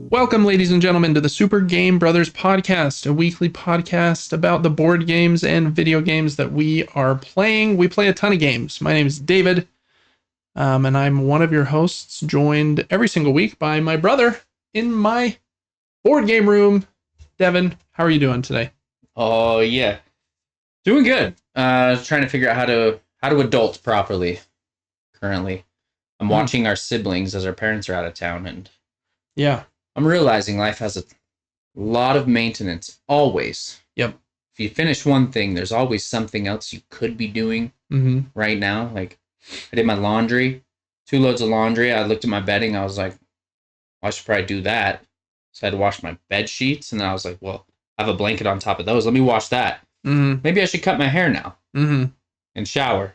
Welcome, ladies and gentlemen, to the Super Game Brothers podcast, a weekly podcast about the board games and video games that we are playing. We play a ton of games. My name is David, and I'm one of your hosts, joined every single week by my brother in my board game room. Devin, how are you doing today? Oh, yeah. Doing good. Trying to figure out how to adult properly currently. I'm watching our siblings as our parents are out of town, and yeah, I'm realizing life has a lot of maintenance, always. Yep. If you finish one thing, there's always something else you could be doing right now. Like, I did my laundry, 2 loads of laundry. I looked at my bedding. I was like, well, I should probably do that. So I had to wash my bed sheets, and then I was like, well, I have a blanket on top of those. Let me wash that. Maybe I should cut my hair now and shower.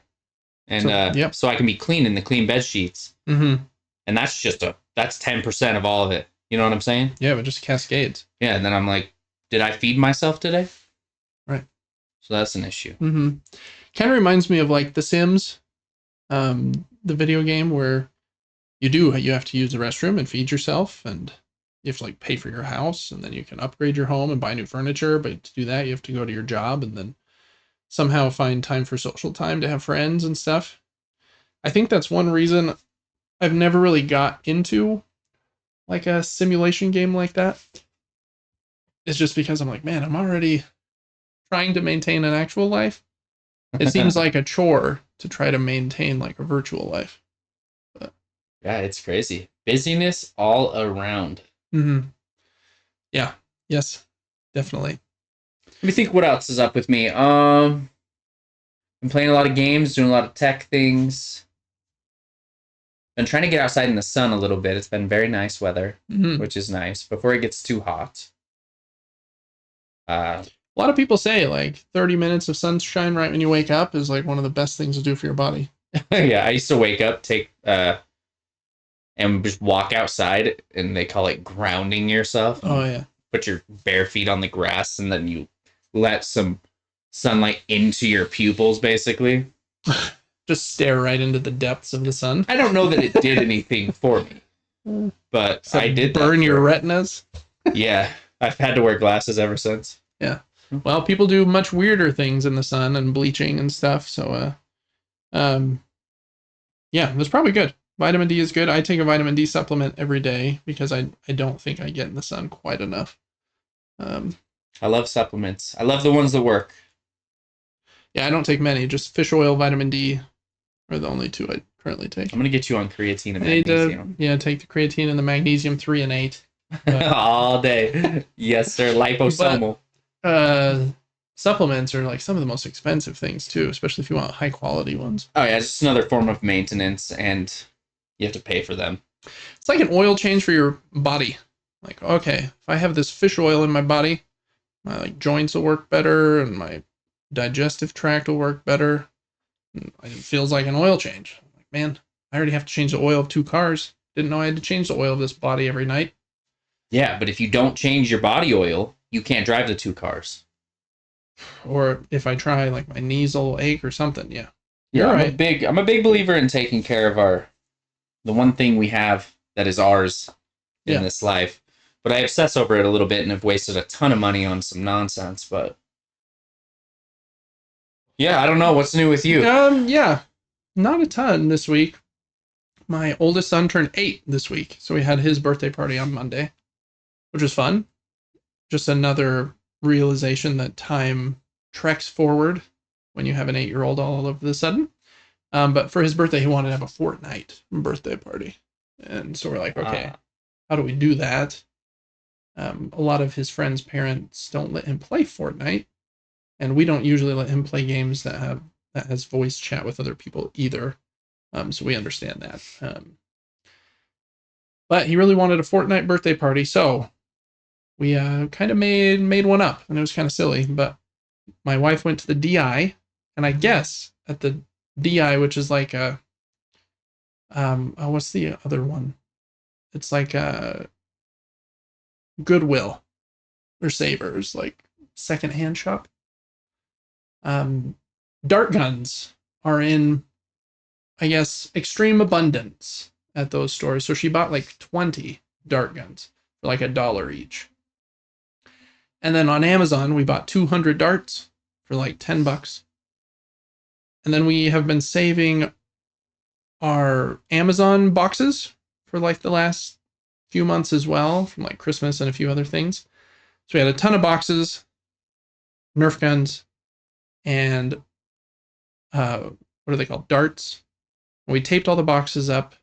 And so I can be clean in the clean bed sheets. And that's that's 10% of all of it. You know what I'm saying? Yeah, but just cascades. Yeah, and then I'm like, did I feed myself today? Right. So that's an issue. Kind of reminds me of like The Sims, the video game where you have to use the restroom and feed yourself, and you have to like pay for your house, and then you can upgrade your home and buy new furniture. But to do that, you have to go to your job and then somehow find time for social time to have friends and stuff. I think that's one reason I've never really got into like a simulation game like that. It's just because I'm like, man, I'm already trying to maintain an actual life. It seems like a chore to try to maintain like a virtual life. But yeah, it's crazy. Busyness all around. Yeah. Yes, definitely. Let me think what else is up with me. I'm playing a lot of games, doing a lot of tech things. Been trying to get outside in the sun a little bit. It's been very nice weather, which is nice, before it gets too hot. A lot of people say like 30 minutes of sunshine right when you wake up is like one of the best things to do for your body. Yeah, I used to wake up, and just walk outside, and they call it grounding yourself. Oh, yeah. Put your bare feet on the grass, and then you let some sunlight into your pupils, basically. Just stare right into the depths of the sun. I don't know that it did anything for me, but I did burn your retinas. Yeah, I've had to wear glasses ever since. Yeah. Well, people do much weirder things in the sun and bleaching and stuff. So, yeah, that's probably good. Vitamin D is good. I take a vitamin D supplement every day because I don't think I get in the sun quite enough. I love supplements. I love the ones that work. Yeah, I don't take many. Just fish oil, vitamin D are the only 2 I currently take. I'm going to get you on creatine and magnesium. Take the creatine and the magnesium 3 and 8. All day. Yes, sir. Liposomal. But, supplements are like some of the most expensive things too, especially if you want high quality ones. Oh yeah, it's just another form of maintenance, and you have to pay for them. It's like an oil change for your body. Like, okay, if I have this fish oil in my body, my like joints will work better and my digestive tract will work better. It feels like an oil change. I'm like, man, I already have to change the oil of 2 cars. Didn't know I had to change the oil of this body every night. Yeah, but if you don't change your body oil, you can't drive the 2 cars. Or if I try, like my knees will ache or something. Yeah. Yeah, I'm a big believer in taking care of the one thing we have that is ours in this life. But I obsess over it a little bit and have wasted a ton of money on some nonsense. But yeah, I don't know. What's new with you? Yeah, not a ton this week. My oldest son turned 8 this week, so we had his birthday party on Monday, which was fun. Just another realization that time treks forward when you have an 8-year-old all of a sudden. But for his birthday, he wanted to have a Fortnite birthday party. And so we're like, okay, how do we do that? A lot of his friends' parents don't let him play Fortnite. And we don't usually let him play games that has voice chat with other people either. So we understand that. But he really wanted a Fortnite birthday party, so we kind of made one up, and it was kind of silly. But my wife went to the DI, and I guess at the DI, which is like a what's the other one? It's like a Goodwill or Savers, like secondhand shop. Dart guns are in, I guess, extreme abundance at those stores. So she bought like 20 dart guns for like $1 each. And then on Amazon, we bought 200 darts for like $10. And then we have been saving our Amazon boxes for like the last few months as well, from like Christmas and a few other things. So we had a ton of boxes, Nerf guns, and what are they called? Darts. And we taped all the boxes up.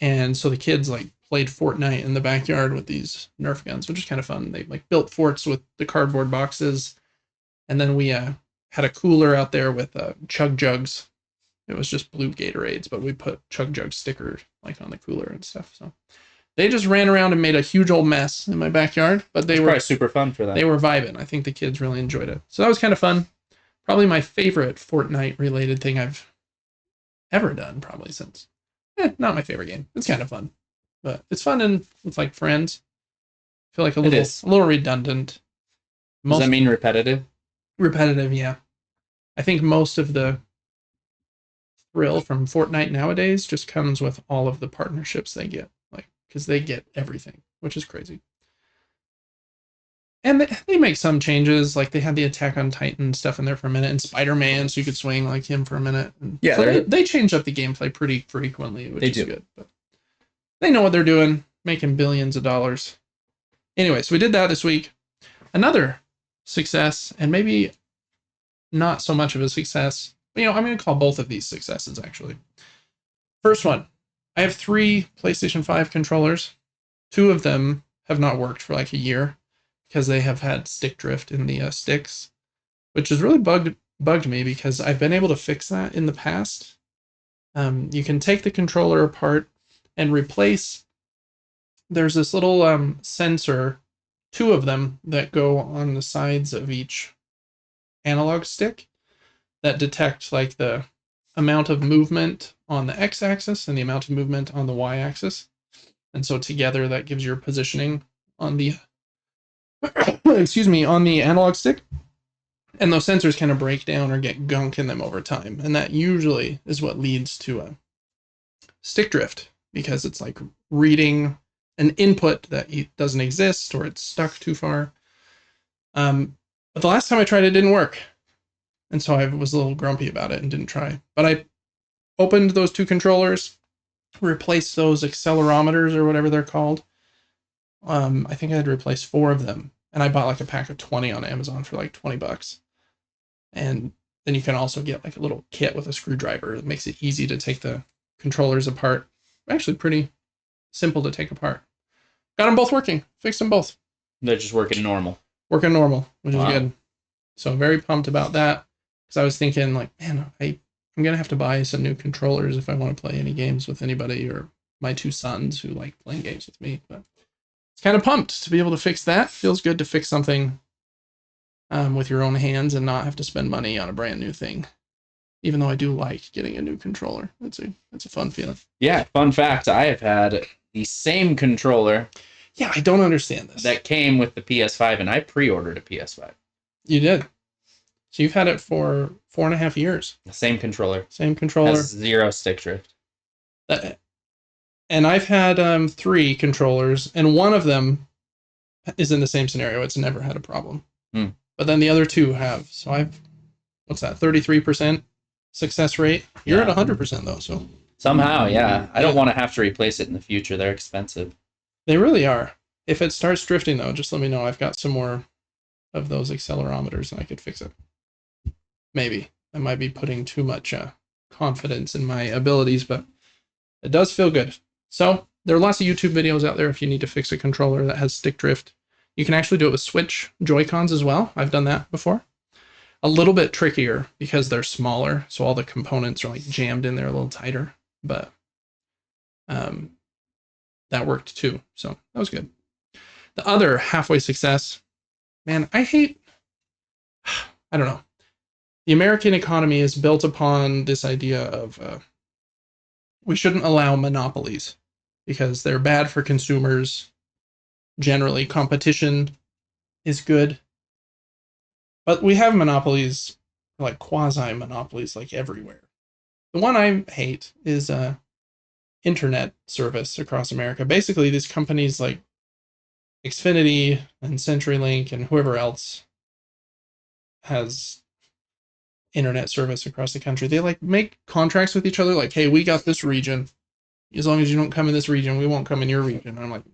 And so the kids like played Fortnite in the backyard with these Nerf guns, which is kind of fun. They like built forts with the cardboard boxes. And then we had a cooler out there with chug jugs. It was just blue Gatorades, but we put chug jug stickers like on the cooler and stuff. So they just ran around and made a huge old mess in my backyard, but they were probably super fun for them. They were vibing. I think the kids really enjoyed it. So that was kind of fun. Probably my favorite Fortnite related thing I've ever done, probably since. Not my favorite game. It's kind of fun, but it's fun and with like friends. I feel like a little redundant. Does that mean repetitive? Repetitive, yeah. I think most of the thrill from Fortnite nowadays just comes with all of the partnerships they get, like because they get everything, which is crazy. And they make some changes, like they had the Attack on Titan stuff in there for a minute, and Spider-Man, so you could swing like him for a minute. Yeah, so they change up the gameplay pretty frequently, which is good. But they know what they're doing, making billions of dollars. Anyway, so we did that this week. Another success, and maybe not so much of a success. But, I'm going to call both of these successes, actually. First one, I have 3 PlayStation 5 controllers. 2 of them have not worked for like a year, because they have had stick drift in the sticks, which has really bugged me because I've been able to fix that in the past. You can take the controller apart and replace. There's this little sensor, 2 of them that go on the sides of each analog stick that detect like the amount of movement on the x-axis and the amount of movement on the y-axis, and so together that gives your positioning on the on the analog stick. And those sensors kind of break down or get gunk in them over time. And that usually is what leads to a stick drift, because it's like reading an input that doesn't exist or it's stuck too far. But the last time I tried it didn't work. And so I was a little grumpy about it and didn't try. But I opened those 2 controllers, replaced those accelerometers or whatever they're called. I think I had to replace 4 of them. And I bought like a pack of 20 on Amazon for like $20. And then you can also get like a little kit with a screwdriver that makes it easy to take the controllers apart. Actually pretty simple to take apart. Got them both working. Fixed them both. They're just working normal. Working normal, which is good. So I'm very pumped about that. Because I was thinking like, man, I'm going to have to buy some new controllers if I want to play any games with anybody, or my 2 sons who like playing games with me. But it's kind of pumped to be able to fix that. Feels good to fix something with your own hands and not have to spend money on a brand new thing. Even though I do like getting a new controller. It's a fun feeling. Yeah, fun fact, I have had the same controller. Yeah, I don't understand this. That came with the PS5, and I pre-ordered a PS5. You did. So you've had it for 4.5 years. The same controller. Same controller. Has 0 stick drift. And I've had 3 controllers, and one of them is in the same scenario. It's never had a problem. But then the other 2 have. So I've, 33% success rate? You're at 100% though, so. Somehow, yeah. I don't want to have to replace it in the future. They're expensive. They really are. If it starts drifting though, just let me know. I've got some more of those accelerometers and I could fix it. Maybe. I might be putting too much confidence in my abilities, but it does feel good. So there are lots of YouTube videos out there if you need to fix a controller that has stick drift. You can actually do it with Switch Joy-Cons as well. I've done that before. A little bit trickier because they're smaller, so all the components are like jammed in there a little tighter. But that worked too, so that was good. The other halfway success, man, I don't know. The American economy is built upon this idea of we shouldn't allow monopolies because they're bad for consumers. Generally, competition is good. But we have monopolies, like quasi monopolies, like everywhere. The one I hate is internet service across America. Basically, these companies like Xfinity and CenturyLink and whoever else has internet service across the country, they like make contracts with each other. Like, hey, we got this region. As long as you don't come in this region, we won't come in your region. And I'm like,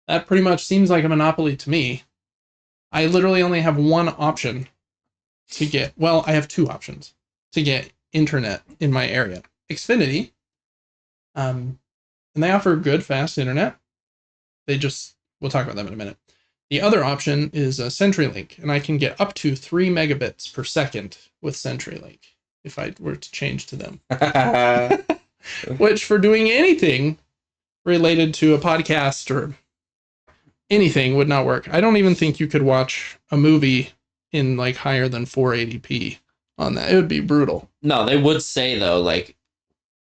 that pretty much seems like a monopoly to me. I literally only have one option to get. Well, I have two options to get internet in my area. Xfinity, and they offer good, fast internet. We'll talk about them in a minute. The other option is CenturyLink, and I can get up to 3 megabits per second with CenturyLink if I were to change to them. Which, for doing anything related to a podcast or anything, would not work. I don't even think you could watch a movie in like higher than 480p on that. It would be brutal. No, they would say though, like,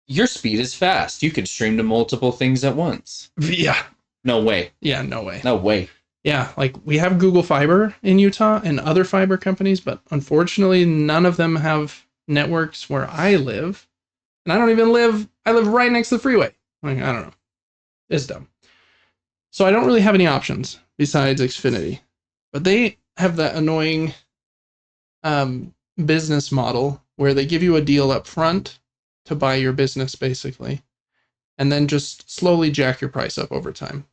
your speed is fast. You can stream to multiple things at once. Yeah. No way. Yeah, no way. No way. Yeah, like we have Google Fiber in Utah and other fiber companies, but unfortunately none of them have networks where I live. And I live right next to the freeway. Like, I don't know. It's dumb. So I don't really have any options besides Xfinity. But they have that annoying business model where they give you a deal up front to buy your business, basically, and then just slowly jack your price up over time.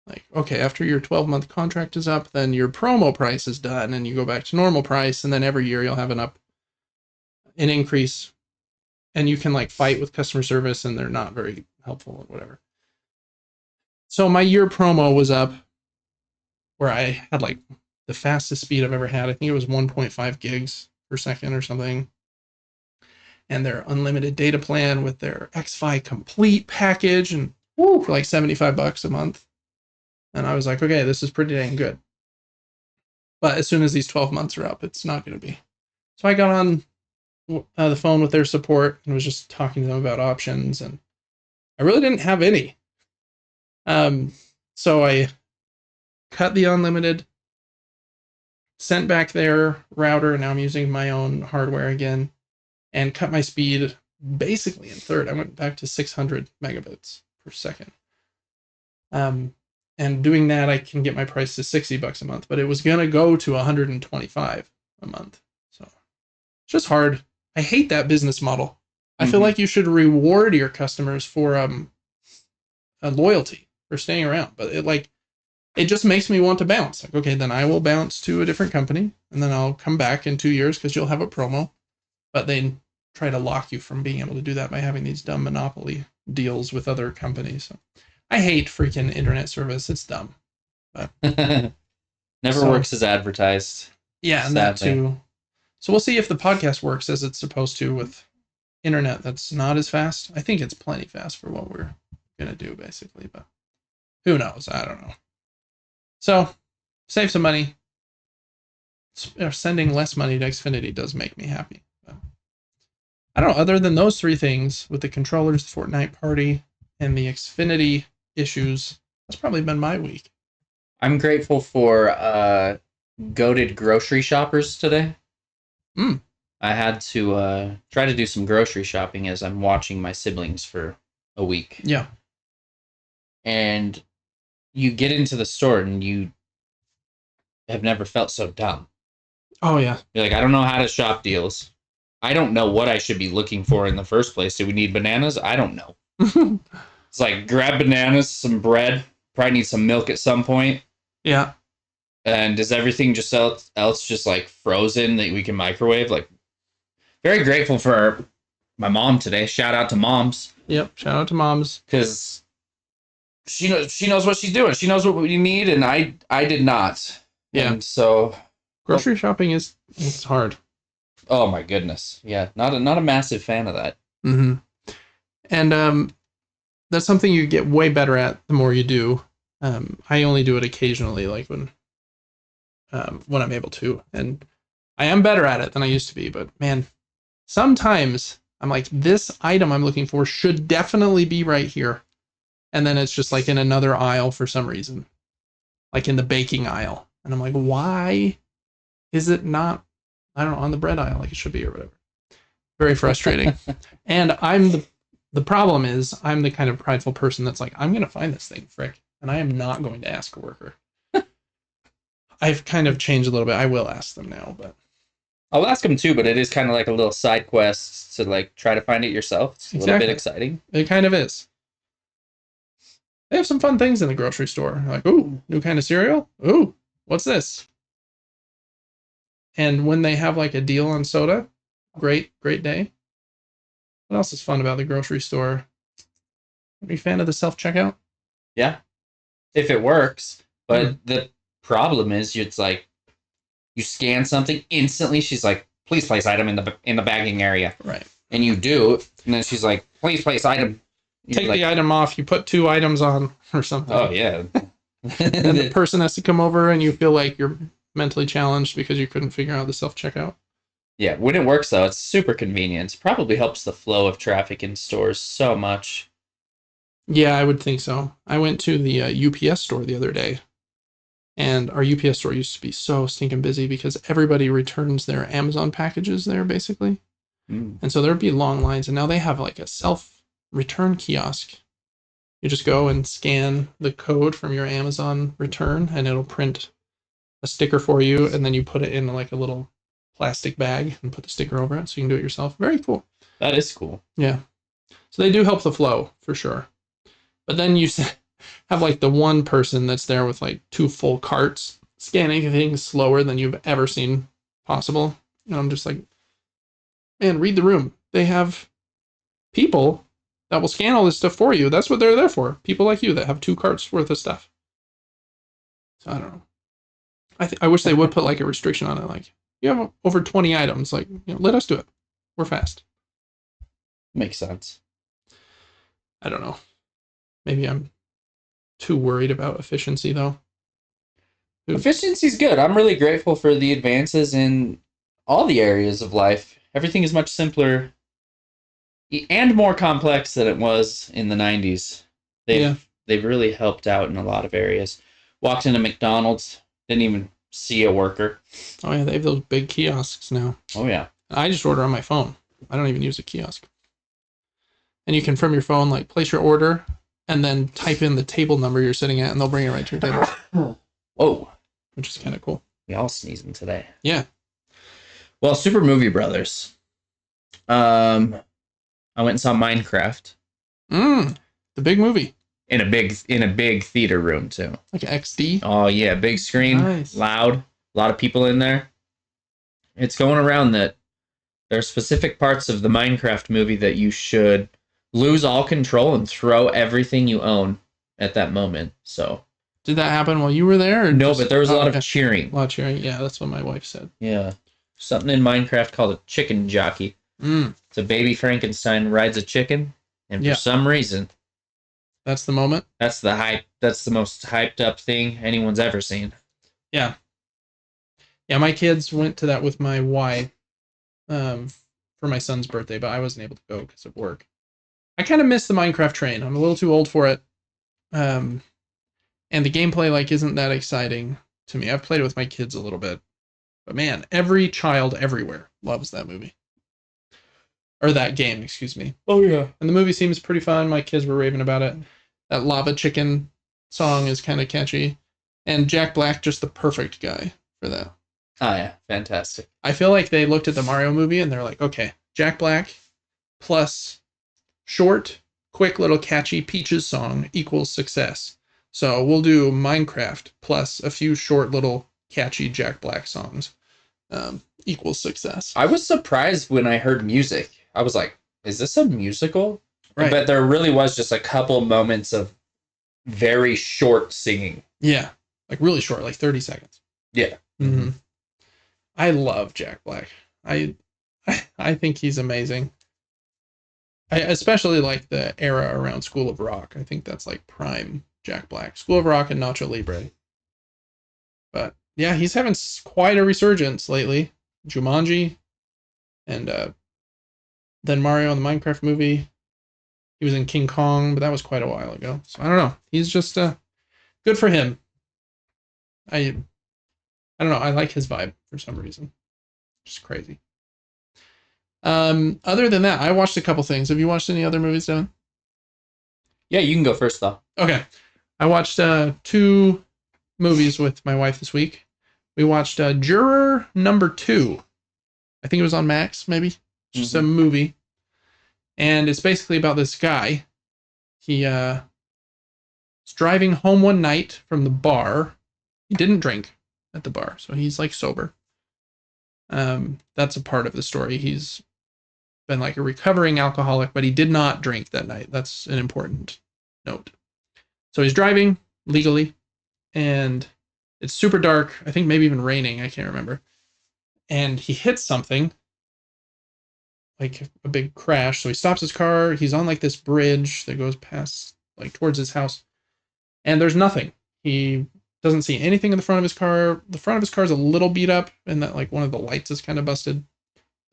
Like, okay, after your 12-month contract is up, then your promo price is done, and you go back to normal price, and then every year you'll have an increase, and you can like fight with customer service, and they're not very helpful or whatever. So my year promo was up, where I had like the fastest speed I've ever had. I think it was 1.5 gigs per second or something. And their unlimited data plan with their Xfi Complete package, and for like $75 a month. And I was like, okay, this is pretty dang good. But as soon as these 12 months are up, it's not going to be. So I got on the phone with their support and was just talking to them about options. And I really didn't have any. So I cut the unlimited, sent back their router, and now I'm using my own hardware again, and cut my speed basically in third. I went back to 600 megabits per second. And doing that, I can get my price to $60 a month, but it was going to go to 125 a month. So it's just hard. I hate that business model. I feel like you should reward your customers for a loyalty for staying around, but it just makes me want to bounce. Like, okay, then I will bounce to a different company, and then I'll come back in 2 years because you'll have a promo. But they try to lock you from being able to do that by having these dumb monopoly deals with other companies. So I hate freaking internet service. It's dumb. But never works as advertised. Yeah, and sadly. That too. So we'll see if the podcast works as it's supposed to with internet that's not as fast. I think it's plenty fast for what we're going to do, basically. But who knows? I don't know. So save some money. Sending less money to Xfinity does make me happy. But I don't know. Other than those three things with the controllers, the Fortnite party, and the Xfinity issues, that's probably been my week. I'm grateful for goated grocery shoppers today. I had to try to do some grocery shopping as I'm watching my siblings for a week. Yeah. And you get into the store and you have never felt so dumb. Oh, yeah. You're like, I don't know how to shop deals. I don't know what I should be looking for in the first place. Do we need bananas? I don't know. It's like, grab bananas, some bread, probably need some milk at some point. Yeah. And is everything just else just like frozen that we can microwave? Like, very grateful for my mom today. Shout out to moms. Yep. Shout out to moms. Because she knows what she's doing. She knows what we need, and I did not. Yeah. And so grocery shopping it's hard. Oh my goodness. Yeah. Not a massive fan of that. Mm-hmm. And that's something you get way better at the more you do. I only do it occasionally, like when I'm able to, and I am better at it than I used to be. But man, sometimes I'm like, this item I'm looking for should definitely be right here, and then it's just like in another aisle for some reason, like in the baking aisle, and I'm like, why is it not I don't know, on the bread aisle like it should be or whatever. Very frustrating. And the problem is I'm the kind of prideful person that's like, I'm going to find this thing, frick. And I am not going to ask a worker. I've kind of changed a little bit. I will ask them now, but I'll ask them too, but it is kind of like a little side quest to like try to find it yourself. It's a little bit exciting. It kind of is. They have some fun things in the grocery store. Like, ooh, new kind of cereal. Ooh, what's this? And when they have like a deal on soda, great day. What else is fun about the grocery store? Are you a fan of the self-checkout? Yeah, if it works. But the problem is, it's like you scan something instantly. She's like, "Please place item in the bagging area." Right. And you do, and then she's like, "Please place item." Take the item off. You put 2 items on or something. Oh yeah. And the person has to come over, and you feel like you're mentally challenged because you couldn't figure out the self-checkout. Yeah, when it works though, it's super convenient. Probably helps the flow of traffic in stores so much. Yeah, I would think so. I went to the UPS store the other day, and our UPS store used to be so stinking busy because everybody returns their Amazon packages there, basically. And so there'd be long lines, and now they have like a self-return kiosk. You just go and scan the code from your Amazon return, and it'll print a sticker for you, and then you put it in like a little plastic bag and put the sticker over it so you can do it yourself. Very cool. That is cool. Yeah. So they do help the flow for sure. But then you have like the one person that's there with like 2 full carts scanning things slower than you've ever seen possible. And I'm just like, man, read the room. They have people that will scan all this stuff for you. That's what they're there for. People like you that have 2 carts worth of stuff. So I don't know. I wish they would put like a restriction on it. Like, you have over 20 items. Like, let us do it. We're fast. Makes sense. I don't know. Maybe I'm too worried about efficiency, though. Efficiency's good. I'm really grateful for the advances in all the areas of life. Everything is much simpler and more complex than it was in the 90s. They've really helped out in a lot of areas. Walked into McDonald's, didn't even see a worker. Oh, yeah, they have those big kiosks now. Oh, yeah. I just order on my phone. I don't even use a kiosk. And you can, from your phone, like, place your order and then type in the table number you're sitting at, and they'll bring it right to your table. Whoa. Which is kind of cool. We all sneezing today. Yeah. Well, Super Movie Brothers. I went and saw Minecraft. The big movie. In a big theater room, too. Like XD? Oh, yeah. Big screen. Nice. Loud. A lot of people in there. It's going around that there are specific parts of the Minecraft movie that you should lose all control and throw everything you own at that moment. So, did that happen while you were there? Or no, but there was a lot of cheering. A lot of cheering. Yeah, that's what my wife said. Yeah. Something in Minecraft called a chicken jockey. It's a baby Frankenstein rides a chicken, and for some reason, that's the moment. That's the hype. That's the most hyped up thing anyone's ever seen. Yeah. Yeah, my kids went to that with my wife for my son's birthday, but I wasn't able to go because of work. I kind of miss the Minecraft train. I'm a little too old for it. And the gameplay like isn't that exciting to me. I've played it with my kids a little bit. But man, every child everywhere loves that movie. Or that game, excuse me. Oh, yeah. And the movie seems pretty fun. My kids were raving about it. That Lava Chicken song is kind of catchy. And Jack Black, just the perfect guy for that. Oh, yeah. Fantastic. I feel like they looked at the Mario movie and they're like, okay, Jack Black plus short, quick little catchy Peaches song equals success. So we'll do Minecraft plus a few short little catchy Jack Black songs equals success. I was surprised when I heard music. I was like, is this a musical? Right. But there really was just a couple moments of very short singing. Yeah. Like really short, like 30 seconds. Yeah. Mm-hmm. I love Jack Black. I think he's amazing. I especially like the era around School of Rock. I think that's like prime Jack Black. School of Rock and Nacho Libre. But yeah, he's having quite a resurgence lately. Jumanji, and then Mario in the Minecraft movie. He was in King Kong, but that was quite a while ago. So I don't know. He's just good for him. I don't know. I like his vibe for some reason. Just crazy. Other than that, I watched a couple things. Have you watched any other movies, Devin? Yeah, you can go first though. Okay. I watched 2 movies with my wife this week. We watched Juror Number 2. I think it was on Max, maybe. Just a movie. And it's basically about this guy. He was driving home one night from the bar. He didn't drink at the bar, so he's like sober. That's a part of the story. He's been like a recovering alcoholic, but he did not drink that night. That's an important note. So he's driving legally, and it's super dark. I think maybe even raining. I can't remember. And he hits something, like a big crash. So he stops his car. He's on like this bridge that goes past, like towards his house. And there's nothing. He doesn't see anything in the front of his car. The front of his car is a little beat up, and that like one of the lights is kind of busted.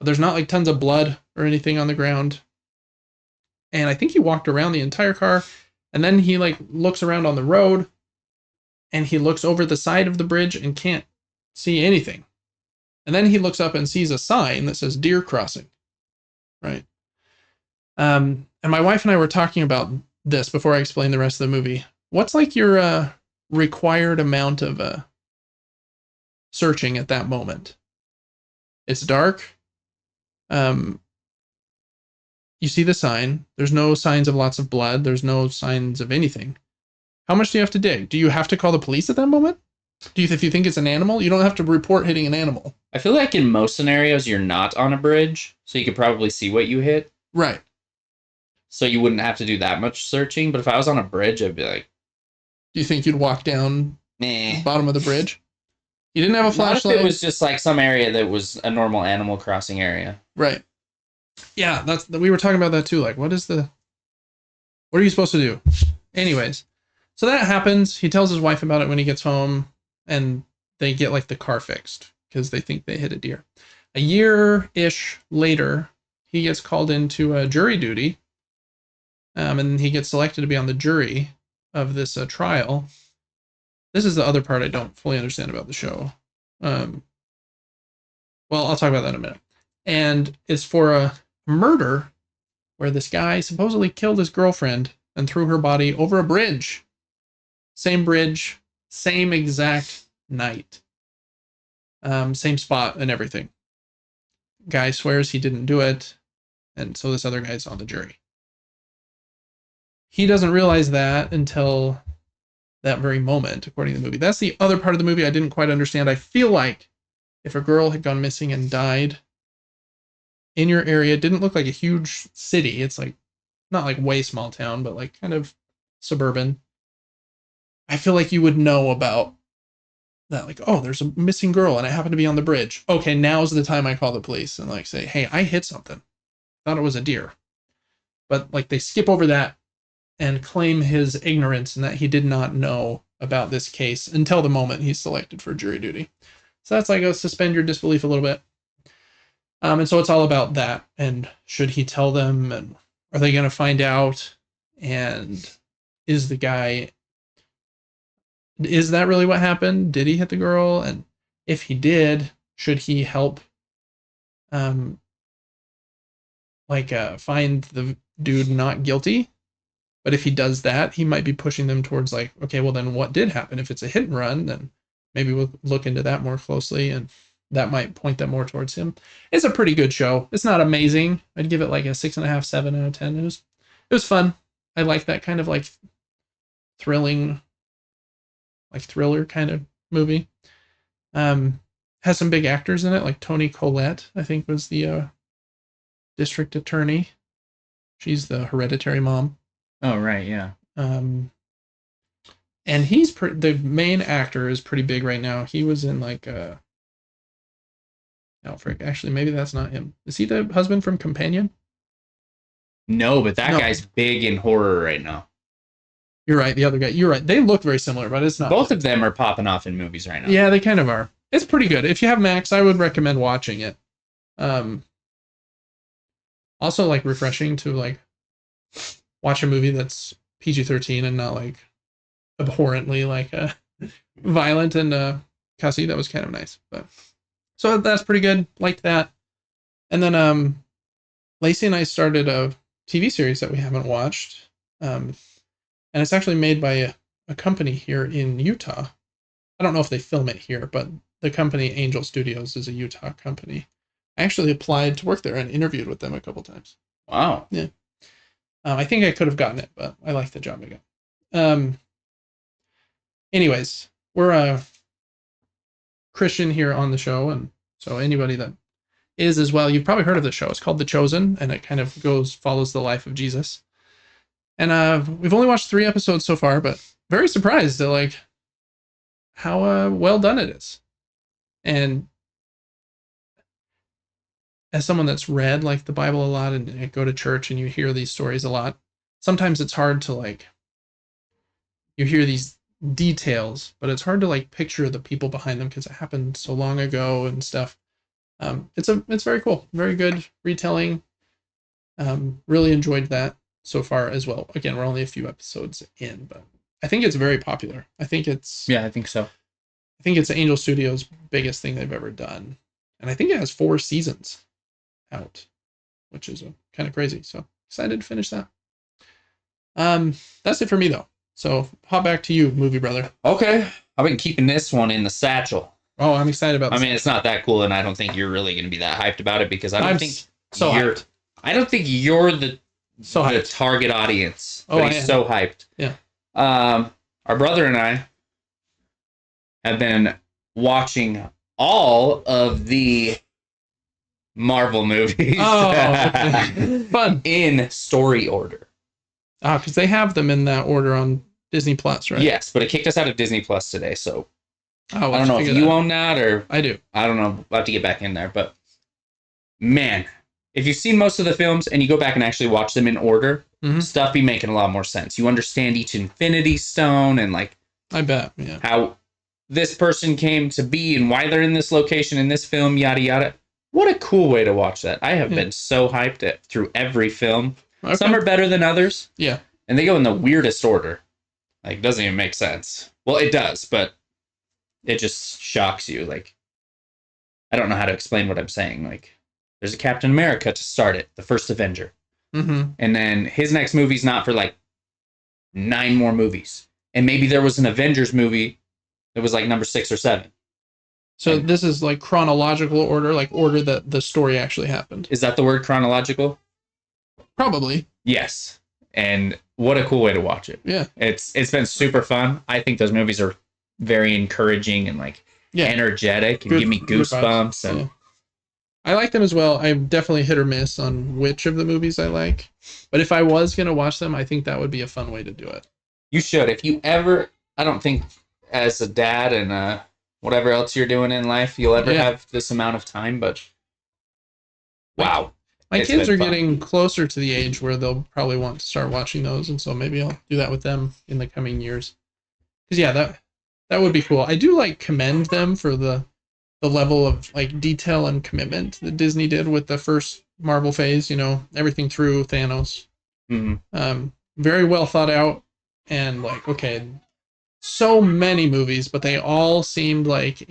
But there's not like tons of blood or anything on the ground. And I think he walked around the entire car, and then he like looks around on the road, and he looks over the side of the bridge and can't see anything. And then he looks up and sees a sign that says deer crossing. Right. And my wife and I were talking about this before I explained the rest of the movie. What's like your required amount of searching at that moment? It's dark. You see the sign. There's no signs of lots of blood. There's no signs of anything. How much do you have to dig? Do you have to call the police at that moment? If you think it's an animal, you don't have to report hitting an animal. I feel like in most scenarios you're not on a bridge, so you could probably see what you hit. Right. So you wouldn't have to do that much searching. But if I was on a bridge, I'd be like, do you think you'd walk down the bottom of the bridge? You didn't have a flashlight? Not if it was just like some area that was a normal animal crossing area. Right. Yeah, we were talking about that too. Like, what are you supposed to do? Anyways, so that happens. He tells his wife about it when he gets home, and they get like the car fixed because they think they hit a deer. A year-ish later, he gets called into jury duty, and he gets selected to be on the jury of this trial. This is the other part I don't fully understand about the show. Well, I'll talk about that in a minute. And it's for a murder where this guy supposedly killed his girlfriend and threw her body over a bridge. Same bridge, same exact night. Same spot and everything. Guy swears he didn't do it, and so this other guy's on the jury. He doesn't realize that until that very moment, according to the movie. That's the other part of the movie I didn't quite understand. I feel like if a girl had gone missing and died in your area, it didn't look like a huge city. It's like, not like way small town, but like kind of suburban. I feel like you would know about that. Like, oh, there's a missing girl and I happen to be on the bridge. Okay, now's the time I call the police and like say, hey, I hit something. Thought it was a deer. But like they skip over that and claim his ignorance and that he did not know about this case until the moment he's selected for jury duty. So that's like a suspend your disbelief a little bit. And so it's all about that. And should he tell them? And are they going to find out? And is that really what happened? Did he hit the girl? And if he did, should he help find the dude not guilty? But if he does that, he might be pushing them towards like, okay, well then what did happen? If it's a hit and run, then maybe we'll look into that more closely, and that might point them more towards him. It's a pretty good show. It's not amazing. I'd give it like a 6.5, 7 out of 10. It was fun. I like that kind of like thrilling, like thriller kind of movie. Has some big actors in it, like Toni Collette, I think was the district attorney. She's the Hereditary mom. Oh, right, yeah. And he's the main actor is pretty big right now. He was in like actually maybe that's not him. Is he the husband from Companion? No, but that guy's big in horror right now. You're right, the other guy. You're right. They look very similar, but it's not. Both of them are popping off in movies right now. Yeah, they kind of are. It's pretty good. If you have Max, I would recommend watching it. Also like refreshing to like watch a movie that's PG-13 and not like abhorrently like violent and cussy. That was kind of nice. But So that's pretty good. Liked that. And then Lacey and I started a TV series that we haven't watched. And it's actually made by a company here in Utah. I don't know if they film it here, but the company Angel Studios is a Utah company. I actually applied to work there and interviewed with them a couple times. Wow. Yeah. I think I could have gotten it, but I like the job I got. Anyways, we're a Christian here on the show, and so anybody that is as well, you've probably heard of the show. It's called The Chosen, and it kind of follows the life of Jesus. And we've only watched 3 episodes so far, but very surprised at like how well done it is. And as someone that's read like the Bible a lot and go to church and you hear these stories a lot, sometimes it's hard to like, you hear these details, but it's hard to like picture the people behind them because it happened so long ago and stuff. It's very cool, very good retelling. Really enjoyed that so far as well. Again, we're only a few episodes in, but I think it's very popular. I think it's I think so. I think it's Angel Studios' biggest thing they've ever done, and I think it has 4 seasons out, which is kind of crazy. So excited to finish that. That's it for me though. So hop back to you, movie brother. Okay, I've been keeping this one in the satchel. Oh, I'm excited about this. I mean, it's not that cool, and I don't think you're really going to be that hyped about it because I don't think so hyped. I don't think you're the hyped. Target audience. Oh, but he's so hyped. Yeah. Our brother and I have been watching all of the Marvel movies. Oh, okay. Fun. In story order. Because they have them in that order on Disney Plus, right? Yes, but it kicked us out of Disney Plus today, so I don't know if you own that or... I do. I don't know. I'll have to get back in there, but man, if you've seen most of the films and you go back and actually watch them in order, stuff be making a lot more sense. You understand each Infinity Stone and like... I bet, yeah. How this person came to be and why they're in this location in this film, yada yada. What a cool way to watch that. I have been so hyped through every film. Okay. Some are better than others. Yeah. And they go in the weirdest order. Like, doesn't even make sense. Well, it does, but it just shocks you. Like, I don't know how to explain what I'm saying. Like, there's a Captain America to start it, the first Avenger. And then his next movie's not for like 9 more movies. And maybe there was an Avengers movie that was like number 6 or 7. So this is like chronological order, like order that the story actually happened. Is that the word, chronological? Probably. Yes. And what a cool way to watch it. Yeah. It's been super fun. I think those movies are very encouraging and like energetic and give me goosebumps. And I like them as well. I'm definitely hit or miss on which of the movies I like. But if I was going to watch them, I think that would be a fun way to do it. You should. If you ever, I don't think as a dad and whatever else you're doing in life, you'll ever have this amount of time, but wow. My kids are getting closer to the age where they'll probably want to start watching those, and so maybe I'll do that with them in the coming years. Because that would be cool. I do like commend them for the level of like detail and commitment that Disney did with the first Marvel phase. You know, everything through Thanos. Very well thought out, and like so many movies, but they all seemed like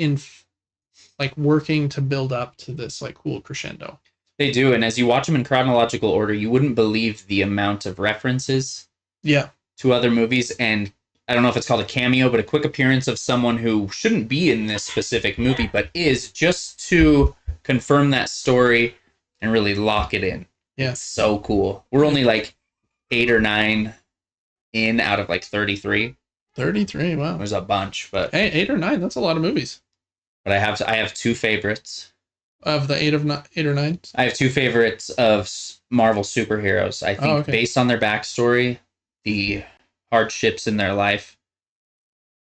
working to build up to this like cool crescendo. They do, and as you watch them in chronological order, you wouldn't believe the amount of references to other movies, and I don't know if it's called a cameo, but a quick appearance of someone who shouldn't be in this specific movie, but is just to confirm that story and really lock it in. Yeah. It's so cool. We're only like 8 or 9 in out of like 33. 33, wow. There's a bunch, but... Hey, 8 or 9, that's a lot of movies. But I have 2 favorites. Of the 8 or 9? I have 2 favorites of Marvel superheroes. I think based on their backstory, the hardships in their life,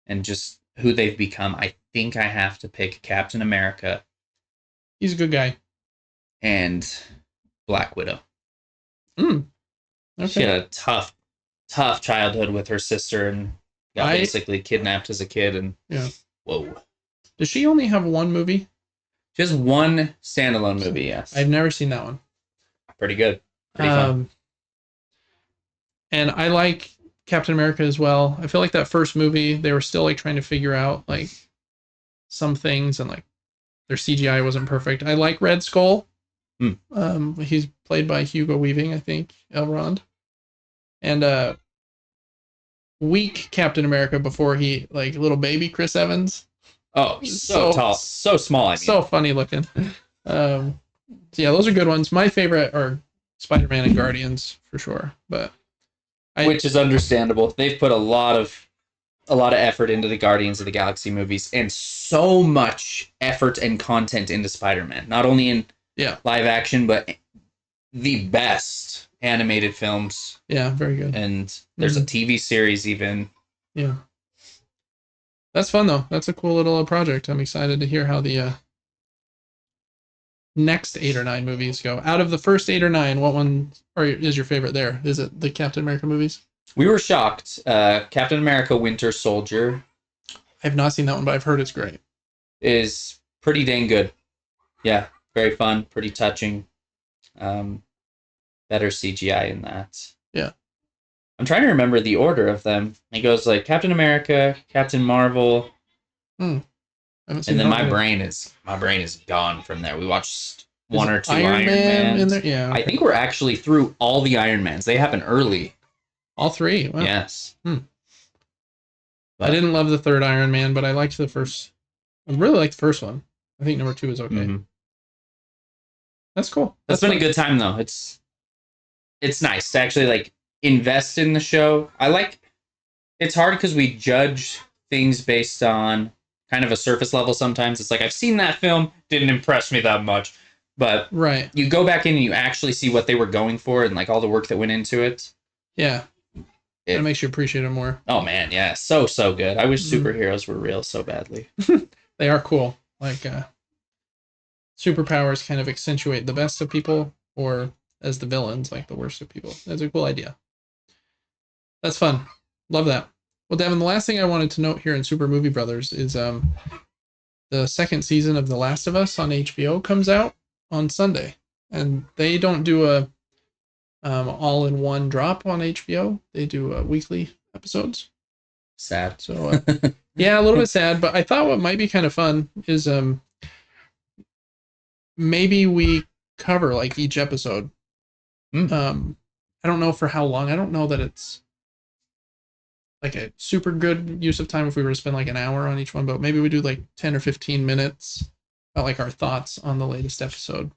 and just who they've become, I think I have to pick Captain America. He's a good guy. And Black Widow. Okay. She had a tough childhood with her sister and got basically kidnapped as a kid. And whoa. Does she only have one movie? Just one standalone movie, yes. I've never seen that one. Pretty good. Pretty fun. And I like Captain America as well. I feel like that first movie, they were still like trying to figure out like some things and like their CGI wasn't perfect. I like Red Skull. He's played by Hugo Weaving, I think, Elrond. And weak Captain America before he, like, little baby Chris Evans. Oh, so tall, so small. I mean, so funny looking. Yeah, those are good ones. My favorite are Spider-Man and Guardians for sure, but which is understandable. They've put a lot of effort into the Guardians of the Galaxy movies, and so much effort and content into Spider-Man. Not only in live action, but the best animated films. Yeah, very good. And there's a TV series even. Yeah. That's fun though. That's a cool little project. I'm excited to hear how the next 8 or 9 movies go. Out of the first 8 or 9, what one is your favorite there? Is it the Captain America movies? We were shocked. Captain America Winter Soldier. I have not seen that one, but I've heard it's great. Is pretty dang good. Yeah, very fun, pretty touching. Better CGI in that. Yeah. I'm trying to remember the order of them. It goes like Captain America, Captain Marvel. And then my brain is gone from there. We watched one or two Iron Mans in there. Yeah, okay. I think we're actually through all the Iron Mans. They happen early. All 3. Wow. Yes. I didn't love the third Iron Man, but I liked the first. I really liked the first one. I think number 2 is okay. Mm-hmm. That's cool. That's been a good time though. It's nice to actually like invest in the show. It's hard because we judge things based on kind of a surface level sometimes. It's like, I've seen that film, didn't impress me that much. But you go back in and you actually see what they were going for and like all the work that went into it. Yeah. It makes you appreciate it more. Oh man, yeah. So good. I wish superheroes were real so badly. They are cool. Like superpowers kind of accentuate the best of people, or as the villains, like the worst of people. That's a cool idea. That's fun. Love that. Well, Devin, the last thing I wanted to note here in Super Movie Brothers is the second season of The Last of Us on HBO comes out on Sunday, and they don't do a all-in-one drop on HBO. They do weekly episodes. Sad. So yeah, a little bit sad, but I thought what might be kind of fun is maybe we cover like each episode. I don't know for how long. I don't know that it's like a super good use of time if we were to spend like an hour on each one, but maybe we do like 10 or 15 minutes about like our thoughts on the latest episode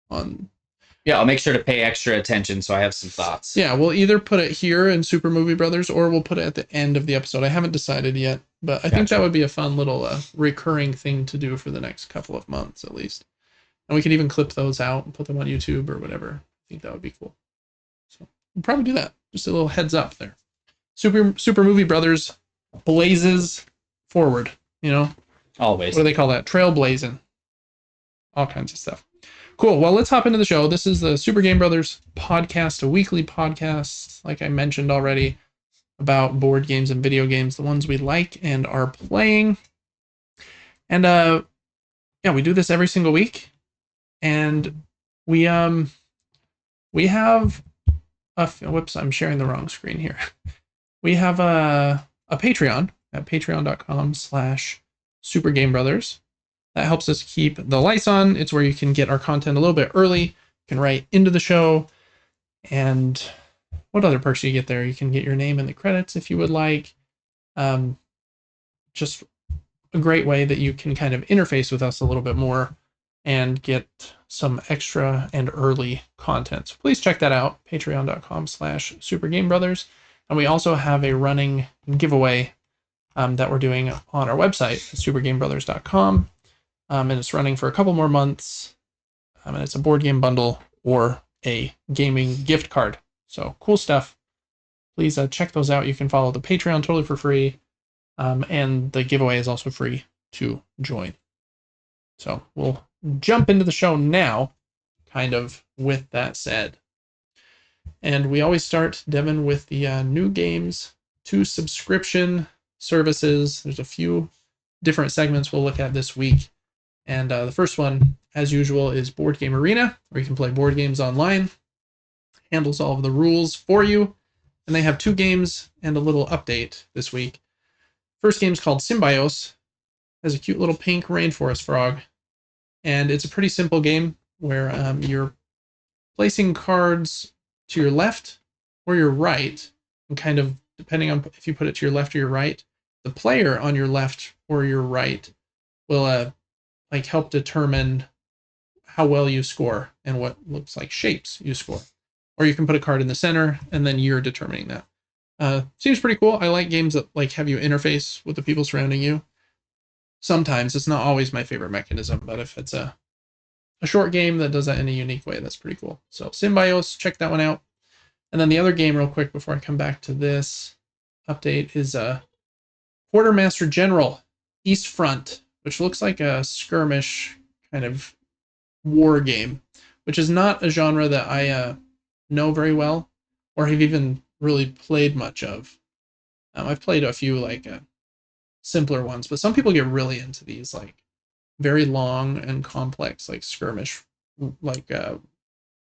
on. Yeah, I'll make sure to pay extra attention so I have some thoughts. Yeah, we'll either put it here in Super Movie Brothers or we'll put it at the end of the episode. I haven't decided yet, but I think that would be a fun little recurring thing to do for the next couple of months at least. And we could even clip those out and put them on YouTube or whatever. I think that would be cool. So we'll probably do that. Just a little heads up there. Super Movie Brothers blazes forward, you know? Always. What do they call that? Trailblazing. All kinds of stuff. Cool. Well, let's hop into the show. This is the Super Game Brothers podcast, a weekly podcast, like I mentioned already, about board games and video games, the ones we like and are playing. And yeah, we do this every single week. And we have whoops, I'm sharing the wrong screen here. We have a Patreon at patreon.com/supergamebrothers. That helps us keep the lights on. It's where you can get our content a little bit early. You can write into the show. And what other perks do you get there? You can get your name in the credits if you would like. Just a great way that you can kind of interface with us a little bit more and get some extra and early content. So please check that out, patreon.com/supergamebrothers. And we also have a running giveaway that we're doing on our website, supergamebrothers.com. And it's running for a couple more months. And it's a board game bundle or a gaming gift card. So cool stuff. Please check those out. You can follow the Patreon totally for free. And the giveaway is also free to join. So we'll jump into the show now, kind of with that said. And we always start, Devin, with the new games to subscription services. There's a few different segments we'll look at this week. And the first one, as usual, is Board Game Arena, where you can play board games online. Handles all of the rules for you. And they have 2 games and a little update this week. First game is called Symbios. Has a cute little pink rainforest frog. And it's a pretty simple game where you're placing cards to your left or your right, and kind of depending on if you put it to your left or your right, the player on your left or your right will like help determine how well you score and what looks like shapes you score. Or you can put a card in the center and then you're determining that. Seems pretty cool. I like games that like have you interface with the people surrounding you. Sometimes it's not always my favorite mechanism, but if it's a short game that does that in a unique way, that's pretty cool. So Symbiosis, check that one out. And then the other game real quick before I come back to this update is Quartermaster General East Front, which looks like a skirmish kind of war game, which is not a genre that I know very well or have even really played much of. I've played a few like simpler ones, but some people get really into these like very long and complex like skirmish like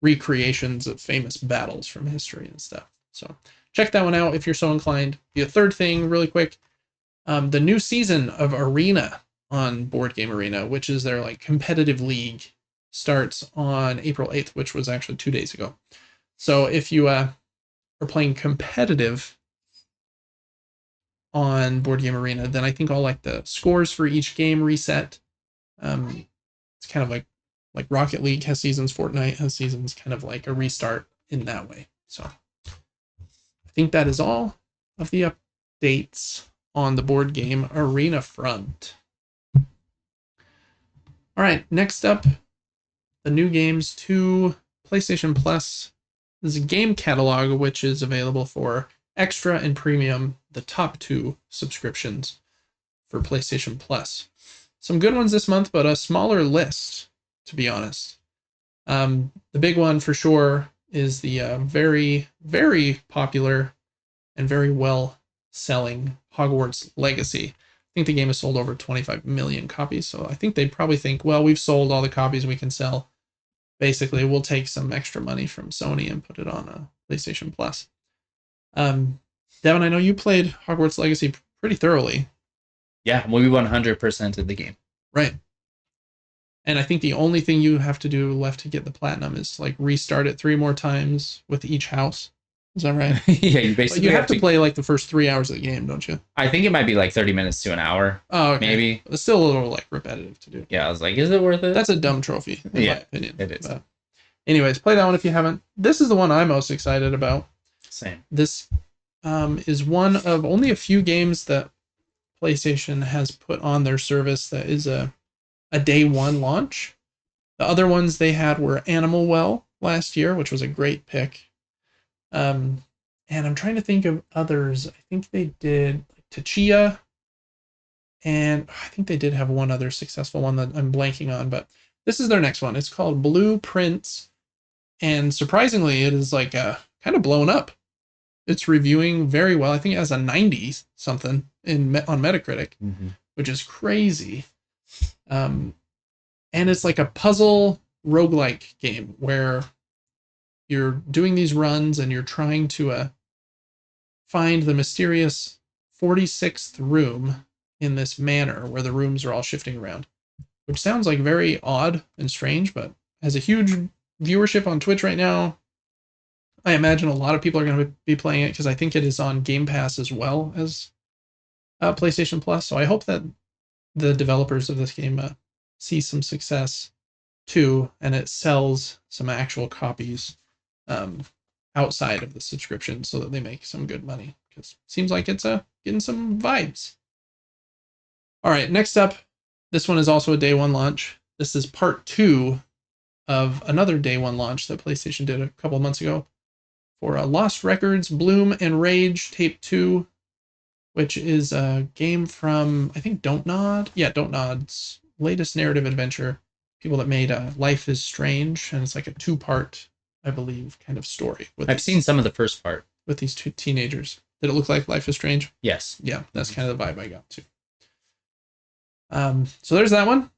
recreations of famous battles from history and stuff. So check that one out if you're so inclined. The third thing really quick, the new season of Arena on Board Game Arena, which is their like competitive league, starts on April 8th, which was actually 2 days ago. So if you are playing competitive on Board Game Arena, then I think all like the scores for each game reset. It's kind of like Rocket League has seasons, Fortnite has seasons, kind of like a restart in that way. So I think that is all of the updates on the Board Game Arena front. All right, next up, the new games to PlayStation Plus. There's a game catalog which is available for Extra and Premium, the top 2 subscriptions for PlayStation Plus. Some good ones this month, but a smaller list, to be honest. The big one for sure is the very, very popular and very well-selling Hogwarts Legacy. I think the game has sold over 25 million copies, so I think they probably think, well, we've sold all the copies we can sell. Basically, we'll take some extra money from Sony and put it on PlayStation Plus. Devin, I know you played Hogwarts Legacy pretty thoroughly. Yeah, we 100%ed the game. Right. And I think the only thing you have to do left to get the platinum is like restart it 3 more times with each house. Is that right? Yeah, you basically you have to play like the first 3 hours of the game, don't you? I think it might be like 30 minutes to an hour. Oh, okay. Maybe. It's still a little like repetitive to do. Yeah, I was like, is it worth it? That's a dumb trophy, in my opinion. It is. But anyways, play that one if you haven't. This is the one I'm most excited about. Same. This is one of only a few games that PlayStation has put on their service that is a day one launch. The other ones they had were Animal Well last year, which was a great pick. And I'm trying to think of others. I think they did Tachia, and I think they did have one other successful one that I'm blanking on, but this is their next one. It's called Blueprints, and surprisingly, it is like kind of blown up. It's reviewing very well. I think it has a 90 something on Metacritic, which is crazy. And it's like a puzzle roguelike game where you're doing these runs and you're trying to find the mysterious 46th room in this manor where the rooms are all shifting around, which sounds like very odd and strange, but has a huge viewership on Twitch right now. I imagine a lot of people are going to be playing it because I think it is on Game Pass as well as PlayStation Plus. So I hope that the developers of this game see some success too, and it sells some actual copies outside of the subscription so that they make some good money, because it seems like it's getting some vibes. All right, next up, this one is also a day one launch. This is part 2 of another day one launch that PlayStation did a couple of months ago for Lost Records, Bloom and Rage Tape 2, which is a game from, I think, Don't Nod. Yeah, Don't Nod's latest narrative adventure. People that made Life is Strange, and it's like a 2-part, I believe, kind of story. I've seen some of the first part. With these 2 teenagers. Did it look like Life is Strange? Yes. Yeah, that's kind of the vibe I got too. So there's that one.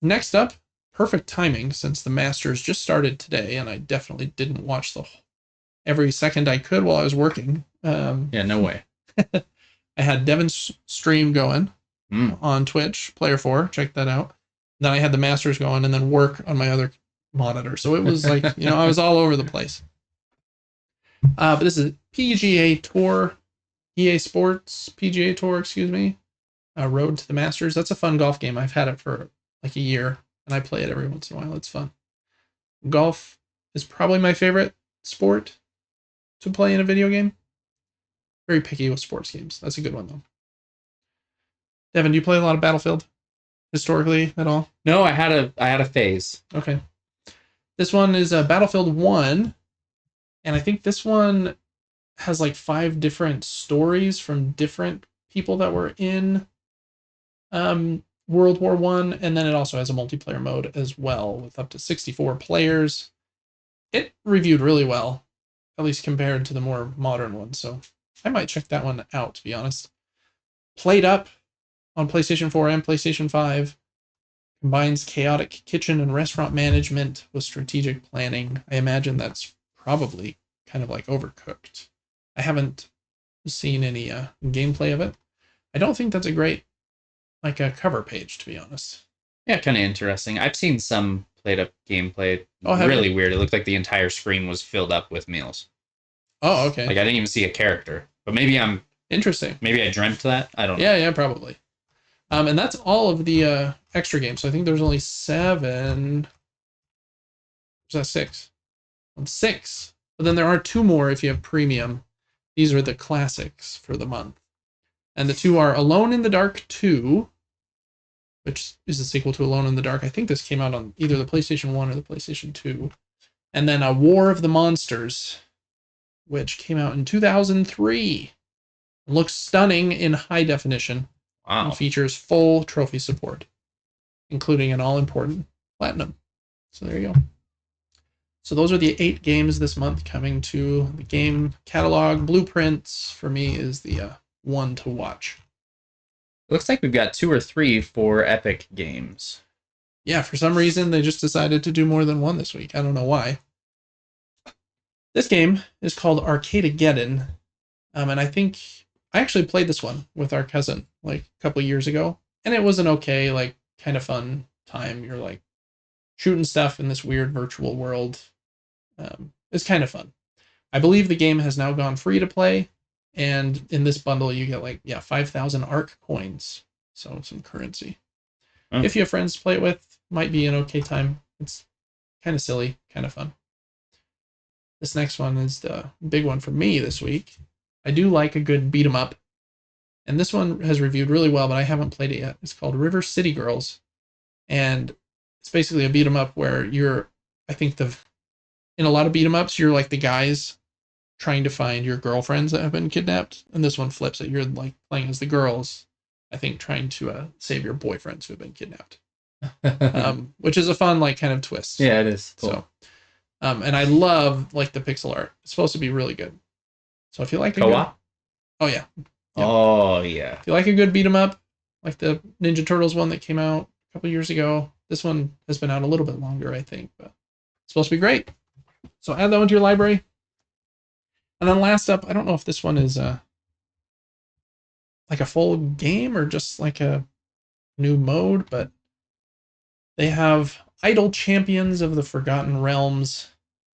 Next up, perfect timing since the Masters just started today, and I definitely didn't watch every second I could while I was working. Yeah, no way. I had Devin's stream going on Twitch, Player 4. Check that out. Then I had the Masters going and then work on my other monitor. So it was like, I was all over the place. But this is PGA Tour, EA Sports, PGA Tour, excuse me. Road to the Masters. That's a fun golf game. I've had it for like a year, and I play it every once in a while. It's fun. Golf is probably my favorite sport to play in a video game. Very picky with sports games. That's a good one, though. Devin, do you play a lot of Battlefield historically at all? No, I had a phase. Okay. This one is Battlefield 1, and I think this one has like 5 different stories from different people that were in World War One, and then it also has a multiplayer mode as well with up to 64 players. It reviewed really well, at least compared to the more modern ones, so I might check that one out, to be honest. Played up on PlayStation 4 and PlayStation 5. Combines chaotic kitchen and restaurant management with strategic planning. I imagine that's probably kind of like Overcooked. I haven't seen any gameplay of it. I don't think that's a great like a cover page, to be honest. Yeah, kind of interesting. I've seen some played up gameplay. Oh, really weird. It looked like the entire screen was filled up with meals. Oh, okay. Like I didn't even see a character. But maybe I'm interesting. Maybe I dreamt that. I don't know. Yeah, probably. And that's all of the extra games. So I think there's only 7. Was that 6? 6. But then there are 2 more if you have premium. These are the classics for the month. And the 2 are Alone in the Dark 2, which is a sequel to Alone in the Dark. I think this came out on either the PlayStation 1 or the PlayStation 2. And then War of the Monsters, which came out in 2003. Looks stunning in high definition. Wow. And features full trophy support, including an all-important platinum. So there you go. So those are the 8 games this month coming to the game catalog. Blueprints, for me, is the one to watch. Looks like we've got 2 or 3 for Epic Games. Yeah, for some reason, they just decided to do more than one this week. I don't know why. This game is called Arcadegeddon. And I think I actually played this one with our cousin like a couple years ago. And it was an okay, like, kind of fun time. You're like shooting stuff in this weird virtual world. It's kind of fun. I believe the game has now gone free to play. And in this bundle, you get 5,000 ARC coins. So some currency. If you have friends to play it with, might be an okay time. It's kind of silly, kind of fun. This next one is the big one for me this week. I do like a good beat 'em up. And this one has reviewed really well, but I haven't played it yet. It's called River City Girls. And it's basically a beat 'em up where in a lot of beat 'em ups, you're like the guys trying to find your girlfriends that have been kidnapped. And this one flips it. You're like playing as the girls, I think, trying to save your boyfriends who have been kidnapped. Which is a fun, like, kind of twist. Yeah, it is. Cool. So, and I love like the pixel art. It's supposed to be really good. So if you like co-op, oh yeah. Oh yeah. If you like a good beat 'em up, like the Ninja Turtles one that came out a couple years ago, this one has been out a little bit longer, I think, but it's supposed to be great. So add that one to your library. And then last up, I don't know if this one is like a full game or just like a new mode, but they have Idle Champions of the Forgotten Realms,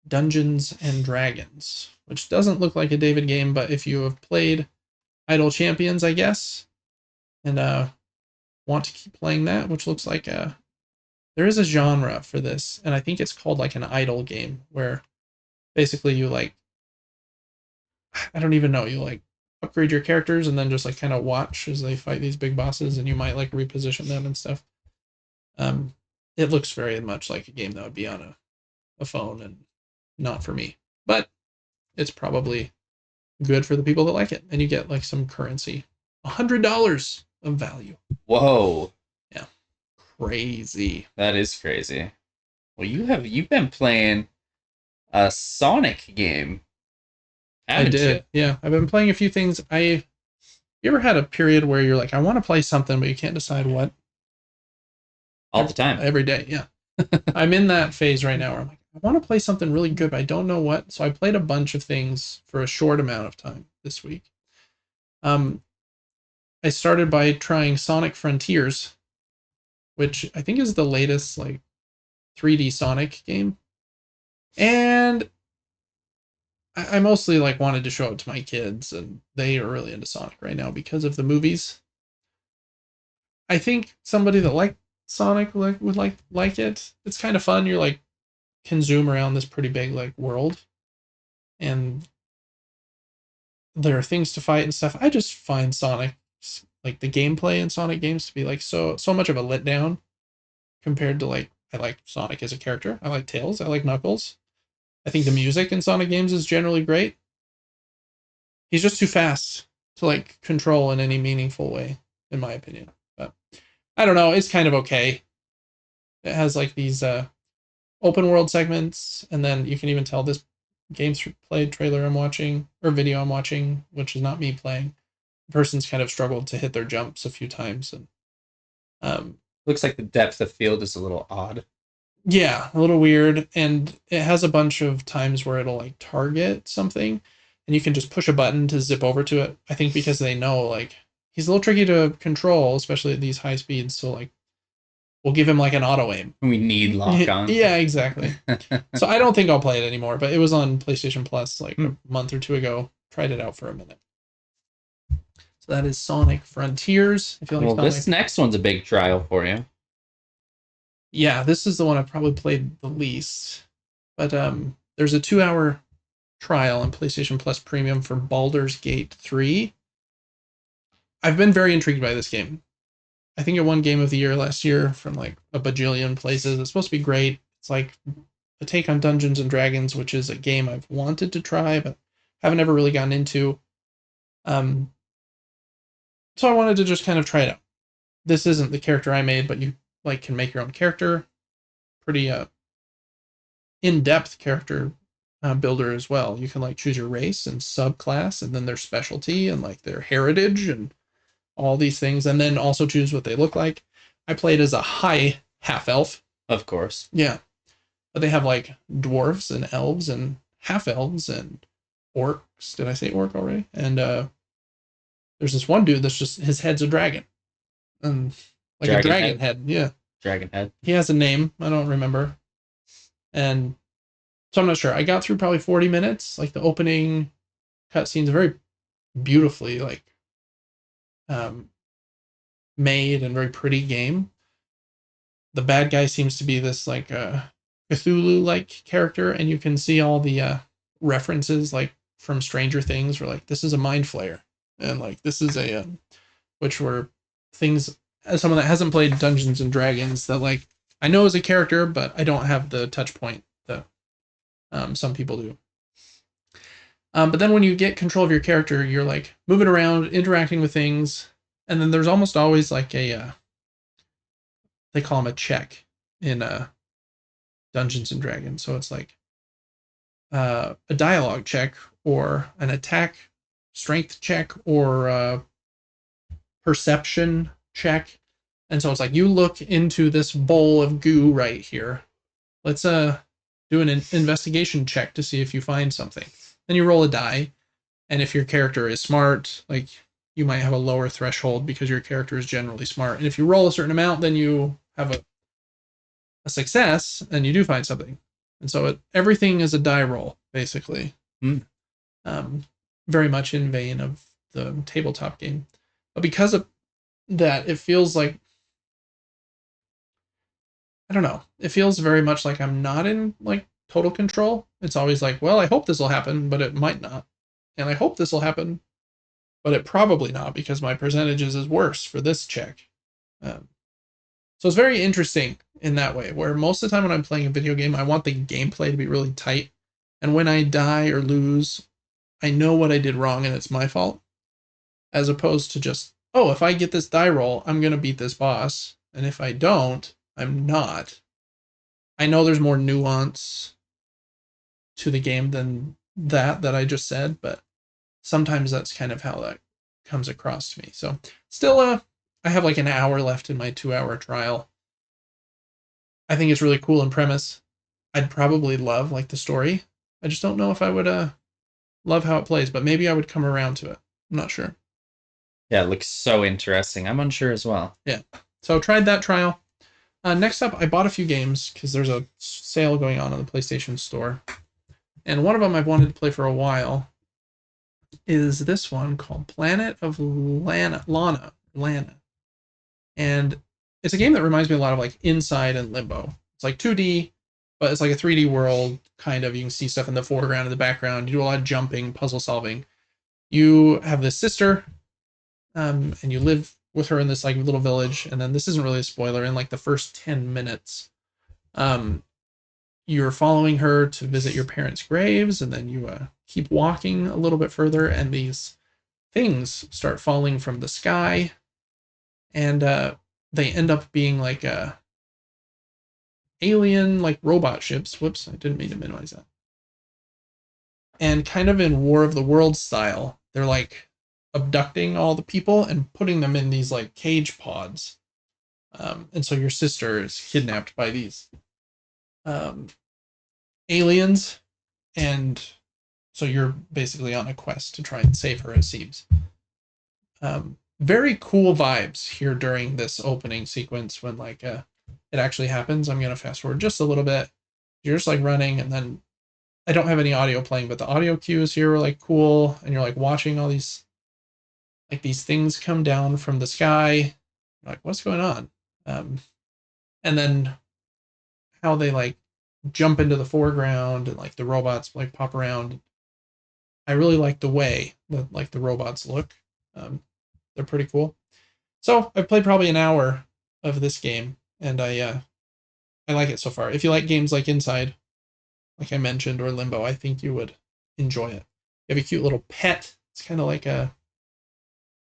Dungeons and Dragons, which doesn't look like a David game, but if you have played Idle Champions, I guess, and want to keep playing that, which looks like there is a genre for this, and I think it's called like an idle game, where basically you like, I don't even know, you like upgrade your characters and then just like kind of watch as they fight these big bosses, and you might like reposition them and stuff. It looks very much like a game that would be on a phone, and not for me, but it's probably good for the people that like it, and you get like some currency, $100 of value. Whoa. Yeah, crazy. That is crazy. Well, you've been playing a Sonic game. I did. Yeah, I've been playing a few things. You ever had a period where you're like, I want to play something, but you can't decide what? All the time. Every day, yeah. I'm in that phase right now where I'm like, I want to play something really good, but I don't know what. So I played a bunch of things for a short amount of time this week. I started by trying Sonic Frontiers, which I think is the latest like 3D Sonic game. And I mostly like wanted to show it to my kids, and they are really into Sonic right now because of the movies. I think somebody that liked Sonic would like it. It's kind of fun. You're like can zoom around this pretty big like world, and there are things to fight and stuff. I just find Sonic, like the gameplay in Sonic games, to be like so much of a letdown compared to like I like Sonic as a character. I like Tails. I like Knuckles. I think the music in Sonic games is generally great. He's just too fast to like control in any meaningful way, in my opinion. But I don't know. It's kind of okay. It has like these open world segments, and then you can even tell this games played trailer I'm watching or video I'm watching, which is not me playing. The person's kind of struggled to hit their jumps a few times, and looks like the depth of field is a little odd. Yeah, a little weird, and it has a bunch of times where it'll like target something, and you can just push a button to zip over to it. I think because they know like he's a little tricky to control, especially at these high speeds. So like we'll give him like an auto aim. We need lock on. Yeah, exactly. So I don't think I'll play it anymore, but it was on PlayStation Plus like a month or two ago. Tried it out for a minute. So that is Sonic Frontiers. If you like Sonic. This next one's a big trial for you. Yeah, this is the one I've probably played the least. But there's a 2-hour trial on PlayStation Plus Premium for Baldur's Gate 3. I've been very intrigued by this game. I think it won Game of the Year last year from like a bajillion places. It's supposed to be great. It's like a take on Dungeons and Dragons, which is a game I've wanted to try, but haven't ever really gotten into. So I wanted to just kind of try it out. This isn't the character I made, but you like can make your own character. Pretty in-depth character builder as well. You can like choose your race and subclass, and then their specialty and like their heritage and all these things, and then also choose what they look like. I played as a high half-elf. Of course. Yeah. But they have like dwarves and elves and half-elves and orcs. Did I say orc already? And there's this one dude that's just, his head's a dragon. And like dragon a dragon head. Yeah. Dragon head. He has a name. I don't remember. And so I'm not sure. I got through probably 40 minutes. Like the opening cutscene's very beautifully like made and very pretty game. The bad guy seems to be this like Cthulhu-like character, and you can see all the references like from Stranger Things, where like this is a mind flayer, and like this is a which were things as someone that hasn't played Dungeons and Dragons that like I know as a character, but I don't have the touch point that some people do. But then when you get control of your character, you're like moving around, interacting with things, and then there's almost always like a they call them a check in Dungeons and Dragons. So it's like a dialogue check or an attack strength check or perception check. And so it's like you look into this bowl of goo right here. Let's do an investigation check to see if you find something. Then you roll a die, and if your character is smart, like you might have a lower threshold because your character is generally smart. And if you roll a certain amount, then you have a success and you do find something. And so everything is a die roll, basically. Very much in vein of the tabletop game. But because of that, it feels like, I don't know, it feels very much like I'm not in like total control. It's always like, well, I hope this will happen, but it might not. And I hope this will happen, but it probably not because my percentages is worse for this check. So it's very interesting in that way, where most of the time when I'm playing a video game, I want the gameplay to be really tight. And when I die or lose, I know what I did wrong and it's my fault. As opposed to just, oh, if I get this die roll, I'm going to beat this boss. And if I don't, I'm not. I know there's more nuance to the game than that I just said, but sometimes that's kind of how that comes across to me. So still, I have like an hour left in my 2-hour trial. I think it's really cool in premise. I'd probably love like the story. I just don't know if I would love how it plays, but maybe I would come around to it. I'm not sure. Yeah, it looks so interesting. I'm unsure as well. Yeah. So tried that trial. Next up, I bought a few games because there's a sale going on the PlayStation Store, and one of them I've wanted to play for a while is this one called Planet of Lana, and it's a game that reminds me a lot of like Inside and Limbo. It's like 2D, but it's like a 3D world kind of. You can see stuff in the foreground and the background. You do a lot of jumping, puzzle solving. You have this sister, and you live with her in this like little village. And then this isn't really a spoiler. In like the first 10 minutes, um, you're following her to visit your parents' graves, and then you keep walking a little bit further, and these things start falling from the sky, and they end up being like alien like robot ships. Whoops, I didn't mean to minimize that. And kind of in War of the Worlds style, they're like abducting all the people and putting them in these like cage pods. And so your sister is kidnapped by these um, aliens, and so you're basically on a quest to try and save her, it seems. Very cool vibes here during this opening sequence when like it actually happens. I'm gonna fast forward just a little bit. You're just like running, and then I don't have any audio playing, but the audio cues here are like cool, and you're like watching all these things come down from the sky. You're like, what's going on? And then how they like jump into the foreground and like the robots like pop around. I really like the way that like the robots look. They're pretty cool. So I've played probably an hour of this game, and I like it so far. If you like games like Inside, like I mentioned, or Limbo, I think you would enjoy it. You have a cute little pet. It's kind of like a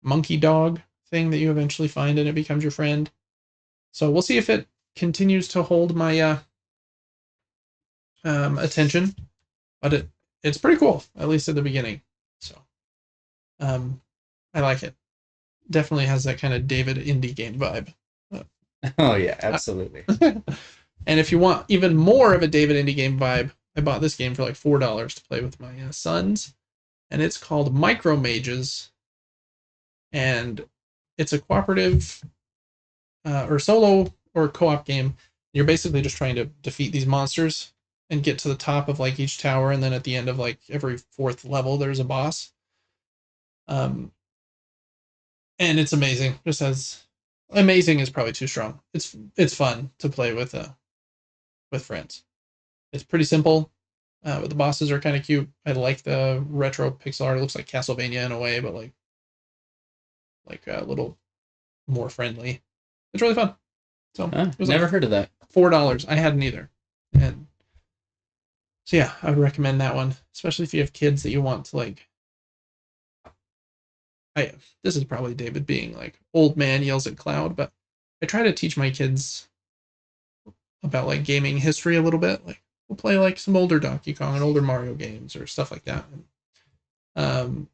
monkey dog thing that you eventually find, and it becomes your friend. So we'll see if it continues to hold my attention, but it's pretty cool, at least at the beginning. So I like it. Definitely has that kind of David indie game vibe. Oh yeah, absolutely. And if you want even more of a David indie game vibe, I bought this game for like $4 to play with my sons, and it's called Micro Mages, and it's a cooperative or solo or co-op game. You're basically just trying to defeat these monsters and get to the top of like each tower, and then at the end of like every fourth level, there's a boss. And it's amazing. Just as amazing is probably too strong. It's fun to play with friends. It's pretty simple. But the bosses are kind of cute. I like the retro pixel art. It looks like Castlevania in a way, but like a little more friendly. It's really fun. So it was never like heard of that. $4. I hadn't either. And so yeah, I would recommend that one, especially if you have kids that you want to like. This is probably David being like old man yells at cloud, but I try to teach my kids about like gaming history a little bit. Like we'll play like some older Donkey Kong and older Mario games or stuff like that. And,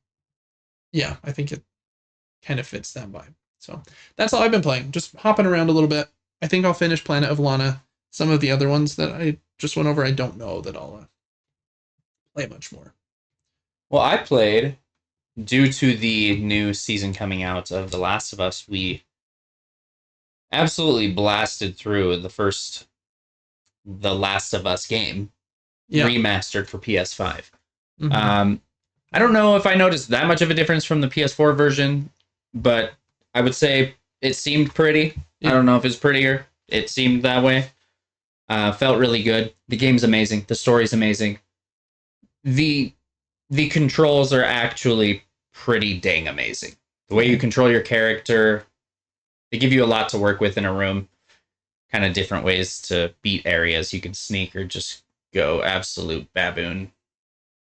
yeah, I think it kind of fits that vibe. So that's all I've been playing. Just hopping around a little bit. I think I'll finish Planet of Lana. Some of the other ones that I just went over, I don't know that I'll play much more. Well, I played due to the new season coming out of The Last of Us. We absolutely blasted through the Last of Us game, remastered for PS5. Mm-hmm. I don't know if I noticed that much of a difference from the PS4 version, but I would say it seemed pretty. I don't know if it's prettier. It seemed that way. Felt really good. The game's amazing. The story's amazing. The controls are actually pretty dang amazing. The way you control your character, they give you a lot to work with in a room. Kind of different ways to beat areas. You can sneak or just go absolute baboon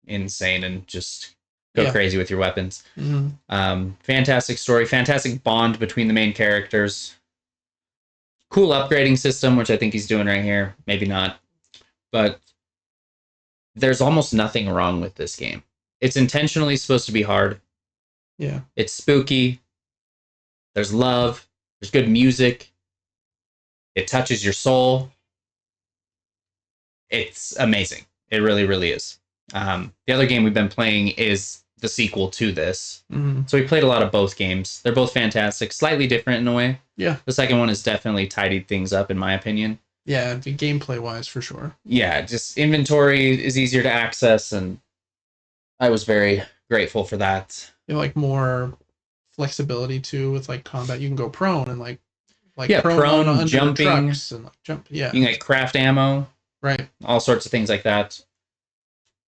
insane and just go crazy with your weapons. Mm-hmm. Fantastic story, fantastic bond between the main characters. Cool upgrading system, which I think he's doing right here. Maybe not. But there's almost nothing wrong with this game. It's intentionally supposed to be hard. Yeah. It's spooky. There's love. There's good music. It touches your soul. It's amazing. It really, really is. The other game we've been playing is the sequel to this. Mm-hmm. So we played a lot of both games. They're both fantastic, slightly different in a way. Yeah. The second one has definitely tidied things up, in my opinion. Yeah, gameplay wise, for sure. Yeah, just inventory is easier to access, and I was very grateful for that. You have like more flexibility too with like combat. You can go prone and like prone under jumping, trucks and like jump. Yeah, you can like craft ammo, right. All sorts of things like that.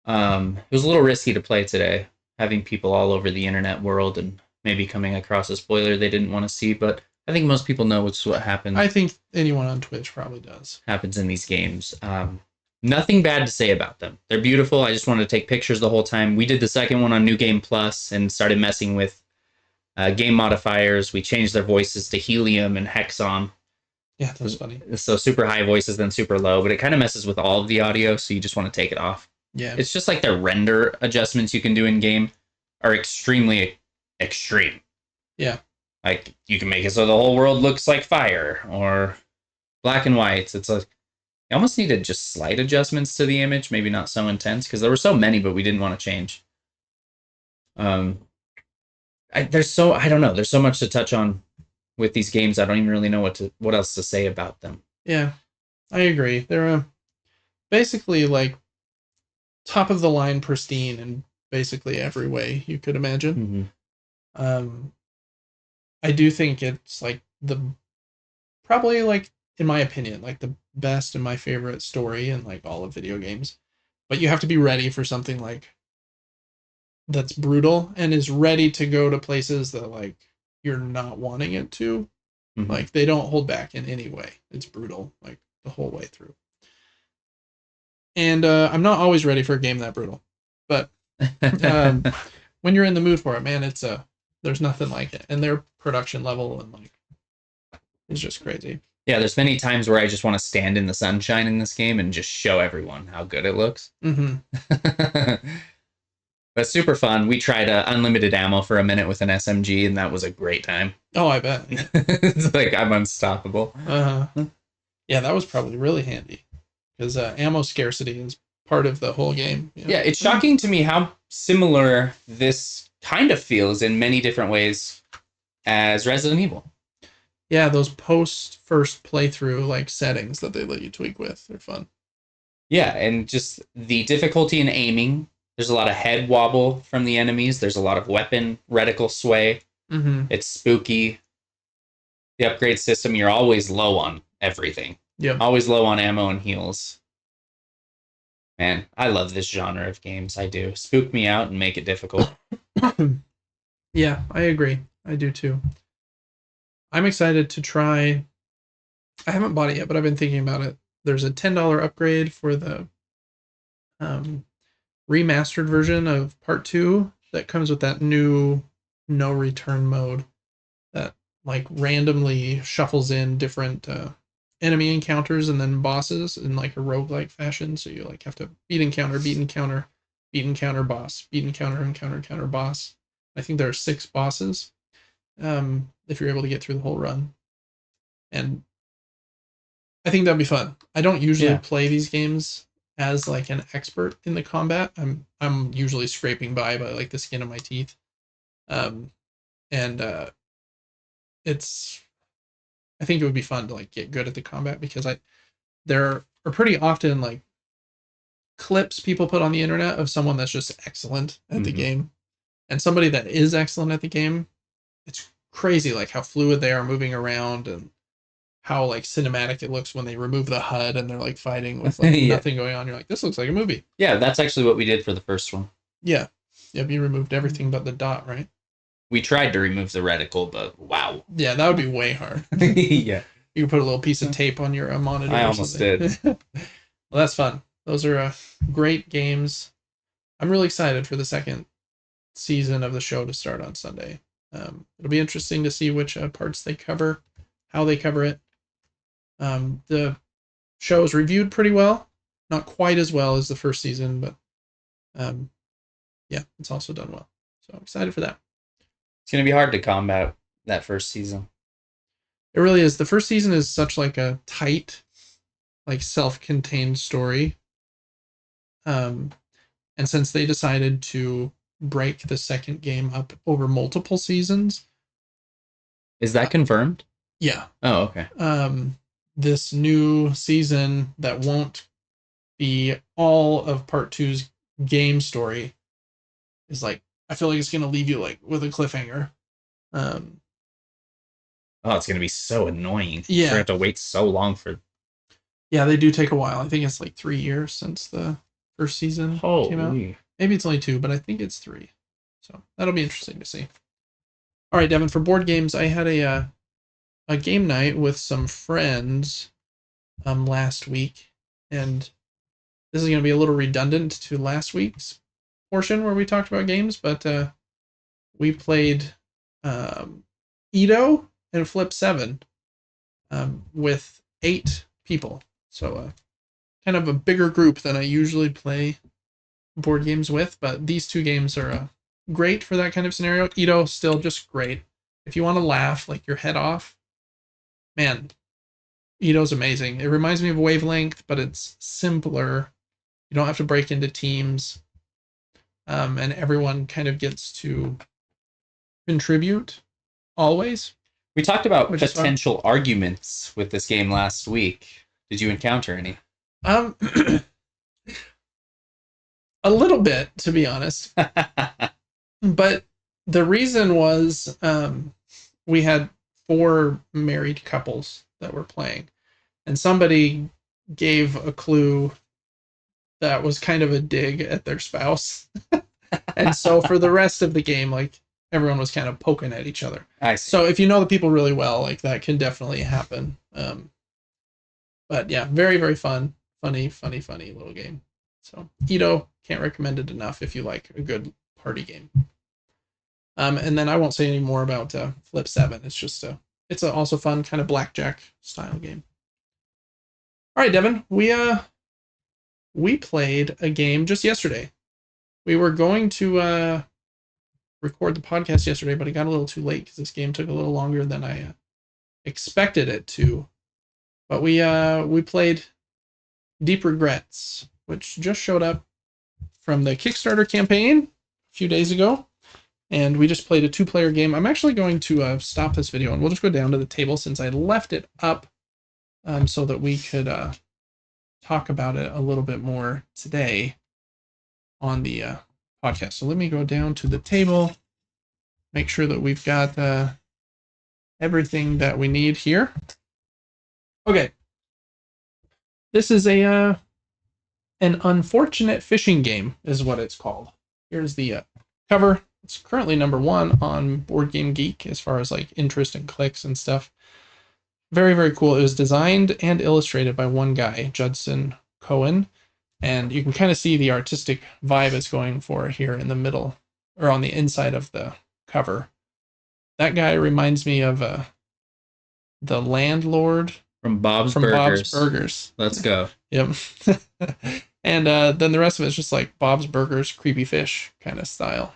It was a little risky to play today, having people all over the internet world and maybe coming across a spoiler they didn't want to see, but I think most people know what happens. I think anyone on Twitch probably does. Happens in these games. Nothing bad to say about them. They're beautiful. I just wanted to take pictures the whole time. We did the second one on New Game Plus and started messing with game modifiers. We changed their voices to helium and hexom. Yeah, that was funny. So super high voices, then super low, but it kind of messes with all of the audio, so you just want to take it off. Yeah. It's just like their render adjustments you can do in game are extremely extreme. Yeah. Like you can make it so the whole world looks like fire or black and white. It's like you almost needed just slight adjustments to the image, maybe not so intense because there were so many, but we didn't want to change. There's so much to touch on with these games. I don't even really know what else to say about them. Yeah, I agree. They're basically like top of the line pristine in basically every way you could imagine. Mm-hmm. I do think it's like probably like, in my opinion, like the best and my favorite story in like all of video games. But you have to be ready for something like that's brutal and is ready to go to places that like you're not wanting it to. Mm-hmm. Like they don't hold back in any way. It's brutal like the whole way through. And I'm not always ready for a game that brutal, but when you're in the mood for it, man, it's there's nothing like it. And their production level and like is just crazy. Yeah, there's many times where I just want to stand in the sunshine in this game and just show everyone how good it looks. Mm-hmm. But super fun. We tried unlimited ammo for a minute with an SMG, and that was a great time. Oh, I bet. Yeah. It's like I'm unstoppable. Yeah, that was probably really handy because ammo scarcity is part of the whole game. You know? Yeah, it's shocking to me how similar this kind of feels in many different ways as Resident Evil. Yeah, those post first playthrough like settings that they let you tweak with, they're fun. Yeah, and just the difficulty in aiming. There's a lot of head wobble from the enemies. There's a lot of weapon reticle sway. Mm-hmm. It's spooky. The upgrade system, you're always low on everything. Yeah, always low on ammo and heals. Man, I love this genre of games. I do. Spook me out and make it difficult. Yeah, I agree. I do too. I'm excited to try. I haven't bought it yet, but I've been thinking about it. There's a $10 upgrade for the remastered version of Part 2 that comes with that new no return mode that like randomly shuffles in different enemy encounters and then bosses in like a roguelike fashion. So you like have to beat encounter, boss, beat encounter, boss. I think there are 6 bosses if you're able to get through the whole run. And I think that'd be fun. I don't usually play these games as like an expert in the combat. I'm usually scraping by like the skin of my teeth. It's I think it would be fun to like get good at the combat because there are pretty often like clips people put on the internet of someone that's just excellent at the game. And somebody that is excellent at the game, it's crazy like how fluid they are moving around and how like cinematic it looks when they remove the HUD and they're like fighting with like nothing going on. You're like, this looks like a movie. Yeah, that's actually what we did for the first one. Yeah. Yep, you removed everything but the dot, right? We tried to remove the reticle, but wow. Yeah, that would be way hard. Yeah. You could put a little piece of tape on your monitor. I almost did. Well, that's fun. Those are great games. I'm really excited for the second season of the show to start on Sunday. It'll be interesting to see which parts they cover, how they cover it. The show is reviewed pretty well, not quite as well as the first season, but yeah, it's also done well. So I'm excited for that. It's going to be hard to combat that first season. It really is. The first season is such like a tight, like self-contained story. And since they decided to break the second game up over multiple seasons. Is that confirmed? Yeah. Oh, okay. This new season that won't be all of part two's game story is like, I feel like it's gonna leave you like with a cliffhanger. Oh, it's gonna be so annoying. Yeah. You're gonna have to wait so long for. Yeah, they do take a while. I think it's like 3 years since the first season came out. Maybe it's only 2, but I think it's 3. So that'll be interesting to see. All right, Devin, for board games, I had a game night with some friends last week, and this is going to be a little redundant to last week's portion where we talked about games, but we played Edo and Flip 7 with 8 people. So kind of a bigger group than I usually play board games with, but these 2 games are great for that kind of scenario. Edo, still just great. If you want to laugh like your head off, man, Edo's amazing. It reminds me of Wavelength, but it's simpler. You don't have to break into teams, and everyone kind of gets to contribute always. We talked about potential arguments with this game last week. Did you encounter any? A little bit, to be honest. But the reason was we had 4 married couples that were playing, and somebody gave a clue that was kind of a dig at their spouse. And so for the rest of the game, like, everyone was kind of poking at each other. I see. So if you know the people really well, like, that can definitely happen. But yeah, very, very fun. Funny little game. So Edo, can't recommend it enough if you like a good party game. And then I won't say any more about Flip 7. It's just it's a also fun kind of blackjack style game. All right, Devin, we played a game just yesterday. We were going to record the podcast yesterday, but it got a little too late because this game took a little longer than I expected it to. But we played Deep Regrets, which just showed up from the Kickstarter campaign a few days ago. And we just played a 2-player game. I'm actually going to stop this video, and we'll just go down to the table since I left it up so that we could talk about it a little bit more today on the podcast. So let me go down to the table, make sure that we've got everything that we need here. Okay. This is an unfortunate fishing game is what it's called. Here's the cover. It's currently number 1 on Board Game Geek as far as like interest and clicks and stuff. Very, very cool. It was designed and illustrated by one guy, Judson Cohen, and you can kind of see the artistic vibe it's going for here in the middle or on the inside of the cover. That guy reminds me of the landlord from Bob's Burgers. Let's go. Yep. And then the rest of it's just like Bob's Burgers, creepy fish kind of style.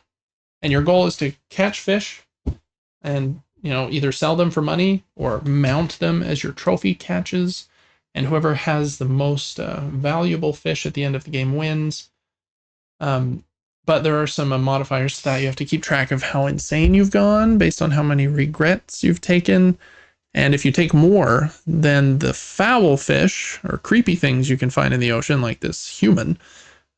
And your goal is to catch fish and, either sell them for money or mount them as your trophy catches. And whoever has the most valuable fish at the end of the game wins. But there are some modifiers to that. You have to keep track of how insane you've gone based on how many regrets you've taken. And if you take more, then the foul fish or creepy things you can find in the ocean, like this human,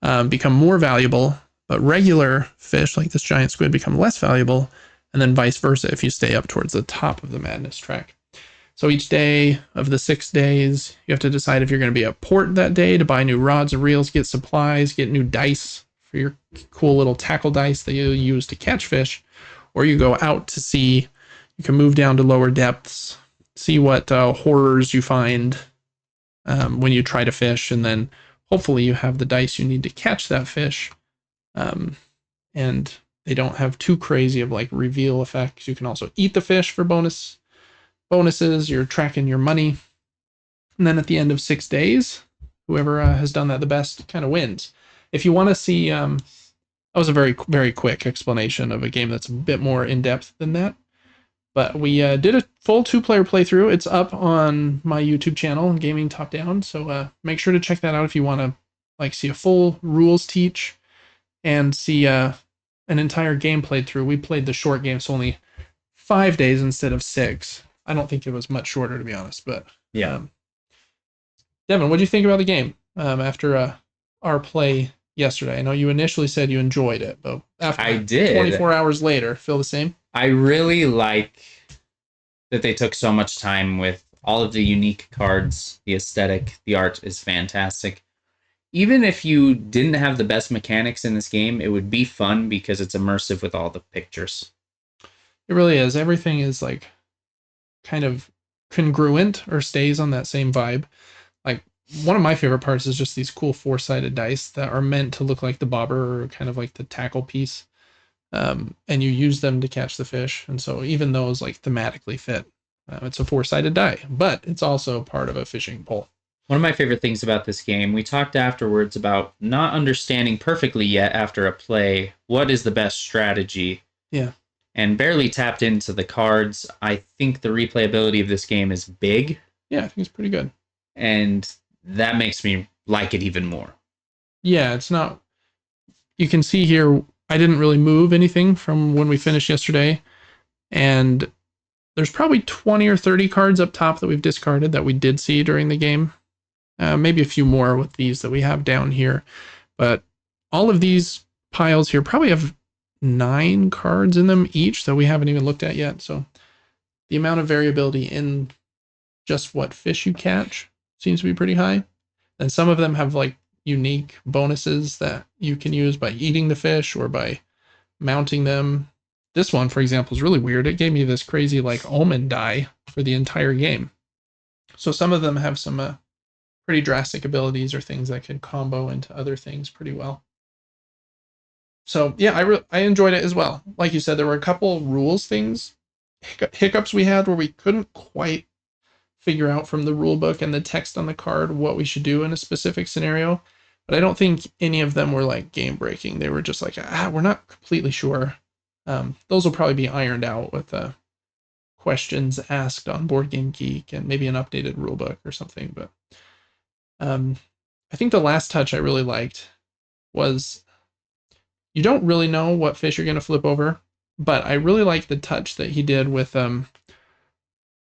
become more valuable. But regular fish, like this giant squid, become less valuable, and then vice versa if you stay up towards the top of the madness track. So each day of the 6 days, you have to decide if you're going to be at port that day to buy new rods or reels, get supplies, get new dice for your cool little tackle dice that you use to catch fish, or you go out to sea. You can move down to lower depths, see what horrors you find when you try to fish, and then hopefully you have the dice you need to catch that fish. And they don't have too crazy of like reveal effects. You can also eat the fish for bonuses. You're tracking your money. And then at the end of 6 days, whoever has done that the best kind of wins. If you want to see, that was a very, very quick explanation of a game that's a bit more in-depth than that. But we did a full 2-player playthrough. It's up on my YouTube channel, Gaming Top Down. So make sure to check that out if you want to like see a full rules teach and see an entire game played through. We played the short game, so only 5 days instead of 6. I don't think it was much shorter, to be honest. But Yeah. Devin, what do you think about the game after our play yesterday? I know you initially said you enjoyed it, but after I did. 24 hours later, feel the same? I really like that they took so much time with all of the unique cards, the aesthetic, the art is fantastic. Even if you didn't have the best mechanics in this game, it would be fun because it's immersive with all the pictures. It really is. Everything is like kind of congruent or stays on that same vibe. Like one of my favorite parts is just these cool 4-sided dice that are meant to look like the bobber or kind of like the tackle piece. And you use them to catch the fish. And so even those like thematically fit. It's a 4-sided die, but it's also part of a fishing pole. One of my favorite things about this game, we talked afterwards about not understanding perfectly yet after a play what is the best strategy. Yeah. And barely tapped into the cards. I think the replayability of this game is big. Yeah, I think it's pretty good. And that makes me like it even more. Yeah, it's not... You can see here, I didn't really move anything from when we finished yesterday. And there's probably 20 or 30 cards up top that we've discarded that we did see during the game. Maybe a few more with these that we have down here. But all of these piles here probably have 9 cards in them each that we haven't even looked at yet. So the amount of variability in just what fish you catch seems to be pretty high. And some of them have like unique bonuses that you can use by eating the fish or by mounting them. This one, for example, is really weird. It gave me this crazy like omen die for the entire game. So some of them have some pretty drastic abilities or things that could combo into other things pretty well. So yeah, I enjoyed it as well. Like you said, there were a couple rules things, hiccups we had where we couldn't quite figure out from the rule book and the text on the card what we should do in a specific scenario. But I don't think any of them were like game breaking. They were just like, we're not completely sure. Those will probably be ironed out with questions asked on Board Game Geek and maybe an updated rule book or something. But I think the last touch I really liked was you don't really know what fish you're going to flip over, but I really like the touch that he did with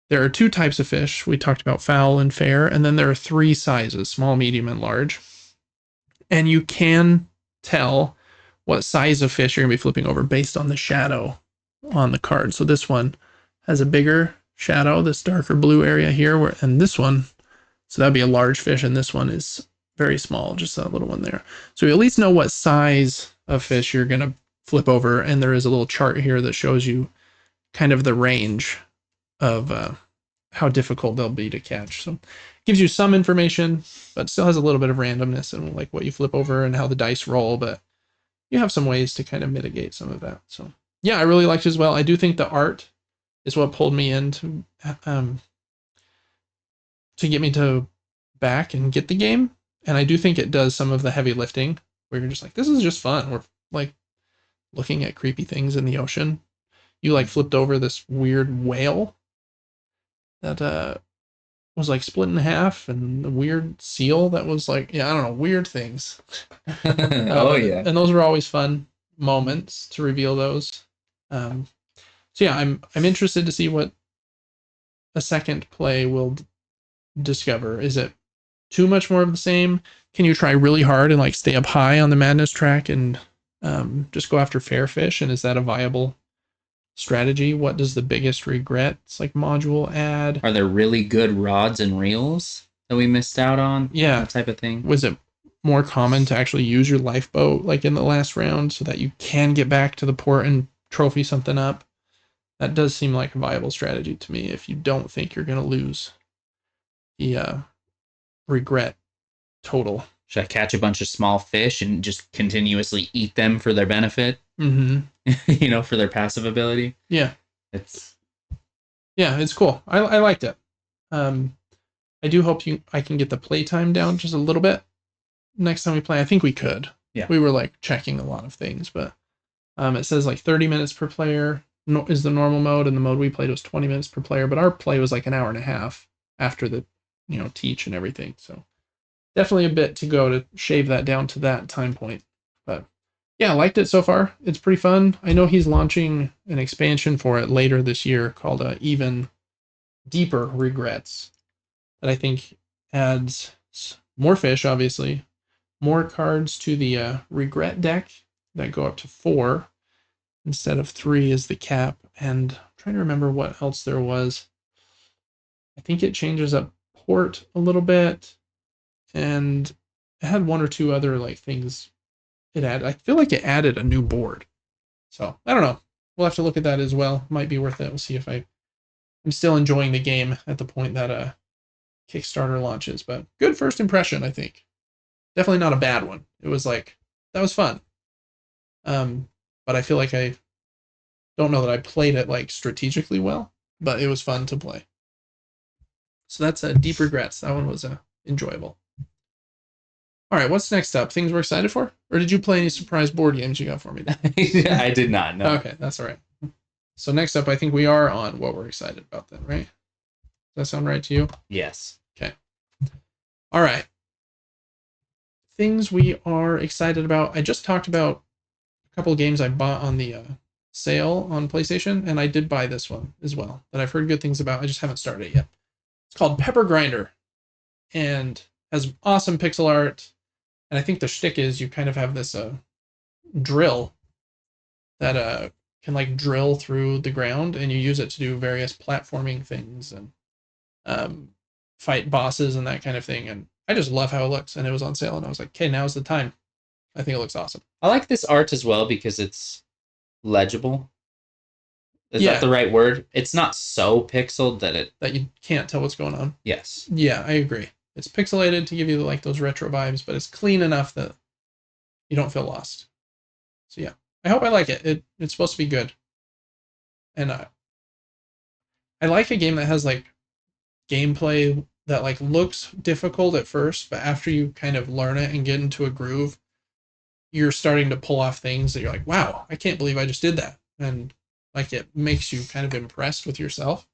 there are 2 types of fish. We talked about foul and fair, and then there are 3 sizes, small, medium, and large. And you can tell what size of fish you're going to be flipping over based on the shadow on the card. So this one has a bigger shadow, this darker blue area here, and this one, so that'd be a large fish, and this one is very small, just that little one there. So you at least know what size of fish you're going to flip over, and there is a little chart here that shows you kind of the range of how difficult they'll be to catch. So it gives you some information, but still has a little bit of randomness in like what you flip over and how the dice roll, but you have some ways to kind of mitigate some of that. So yeah, I really liked it as well. I do think the art is what pulled me in to get me to back and get the game. And I do think it does some of the heavy lifting where you're just like, this is just fun. We're like looking at creepy things in the ocean. You like flipped over this weird whale that was like split in half, and the weird seal that was like, I don't know, weird things. Oh yeah. And those were always fun moments to reveal those. So yeah, I'm interested to see what a second play will discover. Is it too much more of the same? Can you try really hard and like stay up high on the madness track and just go after fair fish? And is that a viable strategy? What does the biggest regrets like module add? Are there really good rods and reels that we missed out on? Yeah, that type of thing. Was it more common to actually use your lifeboat like in the last round so that you can get back to the port and trophy something up? That does seem like a viable strategy to me if you don't think you're going to lose the regret total. Should I catch a bunch of small fish and just continuously eat them for their benefit? Mm-hmm. For their passive ability? Yeah. It's cool. I liked it. I do hope I can get the playtime down just a little bit next time we play. I think we could. Yeah. We were like checking a lot of things, but it says like 30 minutes per player is the normal mode, and the mode we played was 20 minutes per player, but our play was like an hour and a half after the teach and everything. So definitely a bit to go to shave that down to that time point. But Yeah, I liked it so far. It's pretty fun. I know he's launching an expansion for it later this year called Even Deeper Regrets, that I think adds more fish, obviously, more cards to the regret deck that go up to 4 instead of 3 is the cap. And I'm trying to remember what else there was. I think it changes up port a little bit, and it had one or two other like things it added. I feel like it added a new board. So I don't know. We'll have to look at that as well. Might be worth it. We'll see if I'm still enjoying the game at the point that Kickstarter launches. But good first impression, I think. Definitely not a bad one. It was like that was fun. But I feel like I don't know that I played it like strategically well, but it was fun to play. So that's Deep Regrets. That one was enjoyable. All right, what's next up? Things we're excited for? Or did you play any surprise board games you got for me? I did not know. Okay, that's all right. So next up, I think we are on what we're excited about then, right? Does that sound right to you? Yes. Okay. All right. Things we are excited about. I just talked about a couple of games I bought on the sale on PlayStation, and I did buy this one as well that I've heard good things about. I just haven't started it yet. It's called Pepper Grinder, and has awesome pixel art. And I think the shtick is you kind of have this drill that can like drill through the ground, and you use it to do various platforming things and fight bosses and that kind of thing. And I just love how it looks. And it was on sale, and I was like, okay, now's the time. I think it looks awesome. I like this art as well because it's legible. Is that the right word? It's not so pixeled that you can't tell what's going on. Yes. Yeah, I agree. It's pixelated to give you like those retro vibes, but it's clean enough that you don't feel lost. So yeah, I hope I like it. It's supposed to be good. And I like a game that has like gameplay that like looks difficult at first, but after you kind of learn it and get into a groove, you're starting to pull off things that you're like, wow, I can't believe I just did that. And like it makes you kind of impressed with yourself.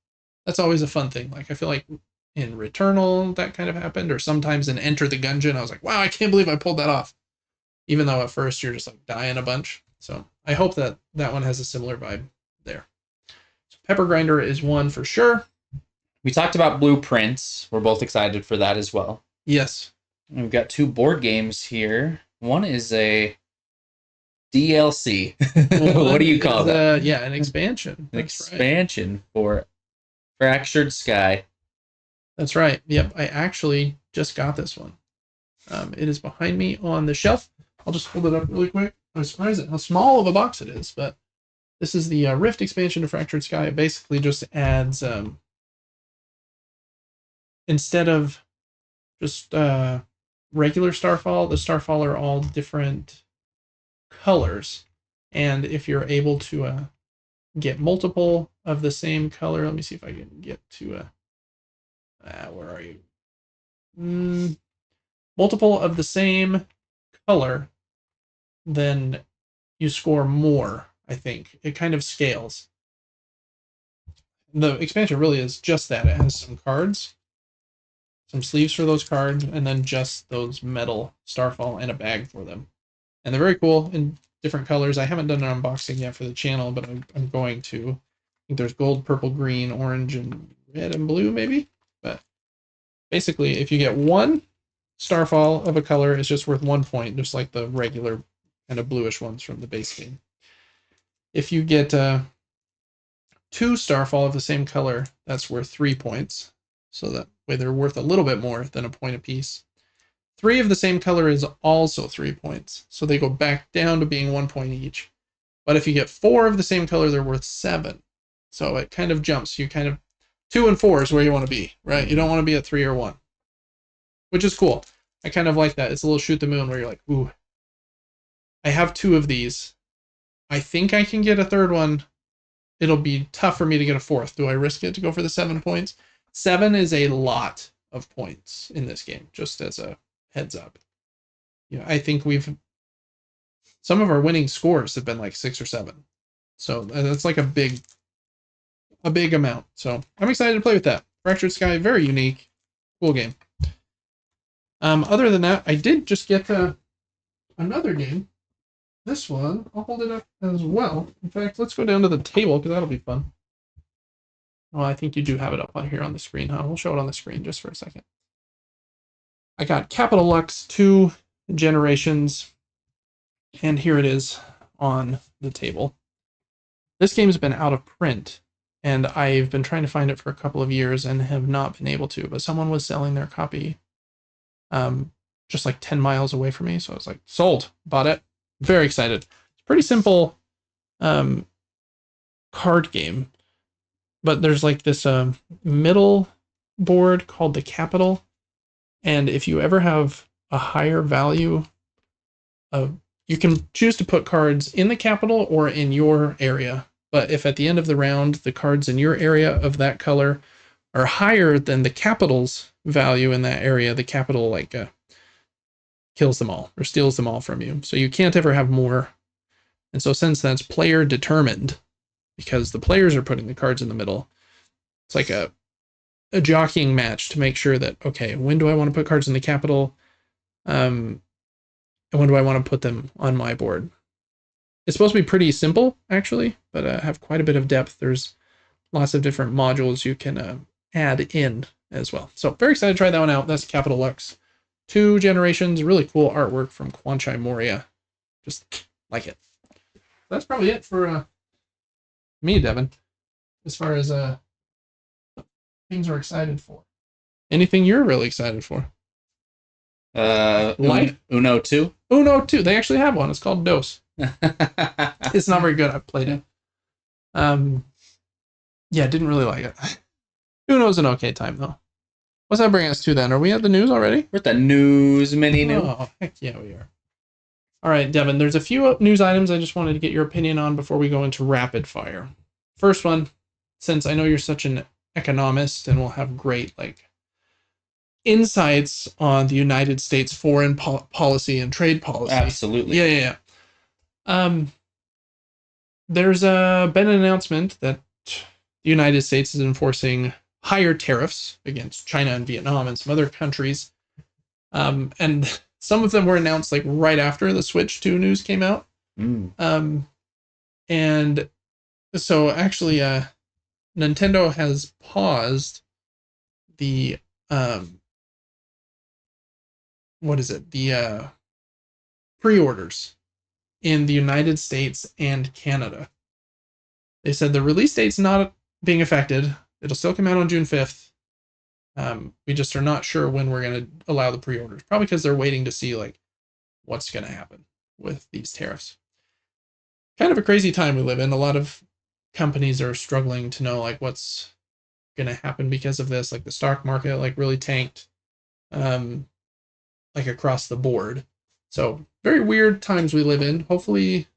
That's always a fun thing. Like I feel like in Returnal that kind of happened, or sometimes in Enter the Gungeon, I was like, wow, I can't believe I pulled that off. Even though at first you're just like dying a bunch. So I hope that that one has a similar vibe there. So Pepper Grinder is one for sure. We talked about Blueprints. We're both excited for that as well. Yes. We've got 2 board games here. One is a DLC. What do you call that? Yeah, an expansion. An expansion for Fractured Sky. That's right. Yep, I actually just got this one. It is behind me on the shelf. I'll just hold it up really quick. I was surprised at how small of a box it is, but this is the Rift expansion to Fractured Sky. It basically just adds, instead of just regular Starfall, the Starfall are all different colors. And if you're able to get multiple of the same color, let me see if I can get to where are you? Multiple of the same color, then you score more, I think. It kind of scales. The expansion really is just that. It has some cards, some sleeves for those cards, and then just those metal Starfall and a bag for them. And they're very cool in different colors. I haven't done an unboxing yet for the channel, but I'm going to. I think there's gold, purple, green, orange, and red and blue, maybe. But basically, if you get one Starfall of a color, it's just worth 1 point, just like the regular kind of bluish ones from the base game. If you get 2 Starfall of the same color, that's worth 3 points. So that way they're worth a little bit more than a point apiece. 3 of the same color is also 3 points. So they go back down to being 1 point each. But if you get 4 of the same color, they're worth 7. So it kind of jumps. You kind of 2 and 4 is where you want to be, right? You don't want to be at 3 or 1, which is cool. I kind of like that. It's a little shoot the moon where you're like, ooh, I have 2 of these. I think I can get a third one. It'll be tough for me to get a fourth. Do I risk it to go for the 7 points? 7 is a lot of points in this game, just as a heads up. You know, I think some of our winning scores have been like 6 or 7. So that's like a big amount. So I'm excited to play with that. Fractured Sky, very unique, cool game. Other than that, I did just get another game this one, I'll hold it up as well. In fact, let's go down to the table because that'll be fun. Well, I think you do have it up on here on the screen, huh? We'll show it on the screen just for a second. I got Capital Lux 2 Generations, and here it is on the table. This game's been out of print, and I've been trying to find it for a couple of years and have not been able to, but someone was selling their copy just like 10 miles away from me, so I was like, sold, bought it. Very excited. It's a pretty simple card game, but there's like this middle board called the capital, and if you ever have a higher value of, you can choose to put cards in the capital or in your area, but if at the end of the round the cards in your area of that color are higher than the capital's value in that area, the capital like kills them all or steals them all from you, so you can't ever have more. And so since that's player determined, because the players are putting the cards in the middle, it's like a jockeying match to make sure that, okay, when do I want to put cards in the capital, and when do I want to put them on my board. It's supposed to be pretty simple actually, but have quite a bit of depth. There's lots of different modules you can add in as well, so very excited to try that one out. That's Capital Lux 2 Generations. Really cool artwork from Kwanchai Moria, just like it. That's probably it for me, Devin, as far as things we're excited for. Anything you're really excited for? Uno 2. Uno 2. They actually have one. It's called Dose. It's not very good. I've played it. Yeah, didn't really like it. Uno's an okay time though. What's that bring us to then? Are we at the news already? We're at the news, Mini-Nuke. Oh, heck yeah, we are. All right, Devin, there's a few news items I just wanted to get your opinion on before we go into rapid fire. First one, since I know you're such an economist and will have great like insights on the United States foreign policy and trade policy. Absolutely. Yeah. There's been an announcement that the United States is enforcing higher tariffs against China and Vietnam and some other countries. And some of them were announced like right after the Switch 2 news came out. And so actually Nintendo has paused the the pre-orders in the United States and Canada. They said the release date's not being affected. It'll still come out on June 5th. We just are not sure when we're going to allow the pre-orders. Probably because they're waiting to see like what's going to happen with these tariffs. Kind of a crazy time we live in. A lot of companies are struggling to know like what's going to happen because of this. Like the stock market like really tanked like across the board. So very weird times we live in. Hopefully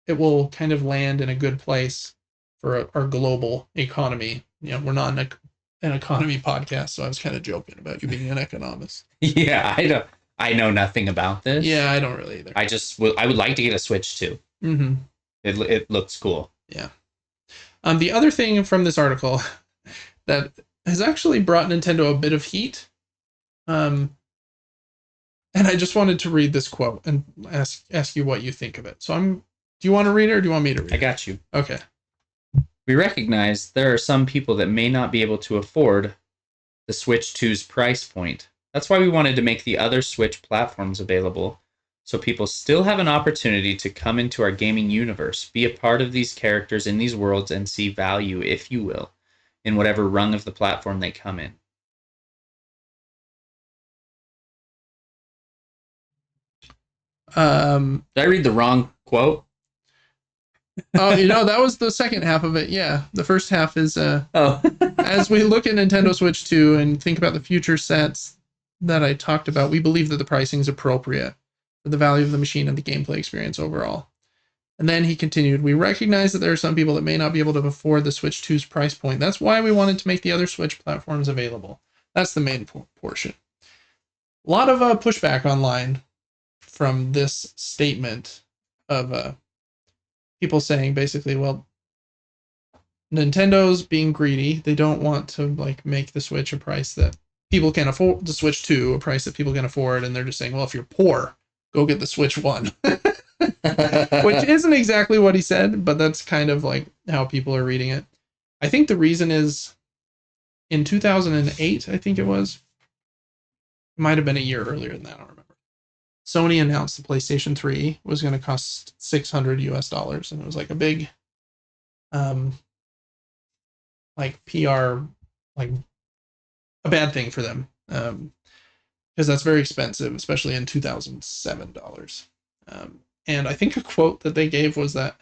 it will kind of land in a good place for our global economy. You know, we're not an economy podcast, so I was kind of joking about you being an economist. Yeah, I know nothing about this. Yeah, I don't really either. I would like to get a Switch too. Mm-hmm. It looks cool. Yeah. The other thing from this article that has actually brought Nintendo a bit of heat, and I just wanted to read this quote and ask you what you think of it. So do you want to read it or do you want me to read it? I got you. Okay. We recognize there are some people that may not be able to afford the Switch 2's price point. That's why we wanted to make the other Switch platforms available, so people still have an opportunity to come into our gaming universe, be a part of these characters in these worlds, and see value, if you will, in whatever rung of the platform they come in. Did I read the wrong quote? Oh, that was the second half of it. Yeah. The first half is as we look at Nintendo Switch 2 and think about the future sets that I talked about, we believe that the pricing is appropriate for the value of the machine and the gameplay experience overall. And then he continued, we recognize that there are some people that may not be able to afford the Switch 2's price point. That's why we wanted to make the other Switch platforms available. That's the main portion. A lot of pushback online from this statement of people saying basically, well, Nintendo's being greedy. They don't want to like make the Switch a price that people can afford, the Switch 2 a price that people can afford, and they're just saying, well, if you're poor, go get the Switch 1. which isn't exactly what he said, but that's kind of like how people are reading it. I think the reason is in 2008, I think it was. It might have been a year earlier than that. I don't remember. Sony announced the PlayStation 3 was going to cost $600, and it was like a big, like PR, like a bad thing for them, because that's very expensive, especially in $2007. And I think a quote that they gave was that,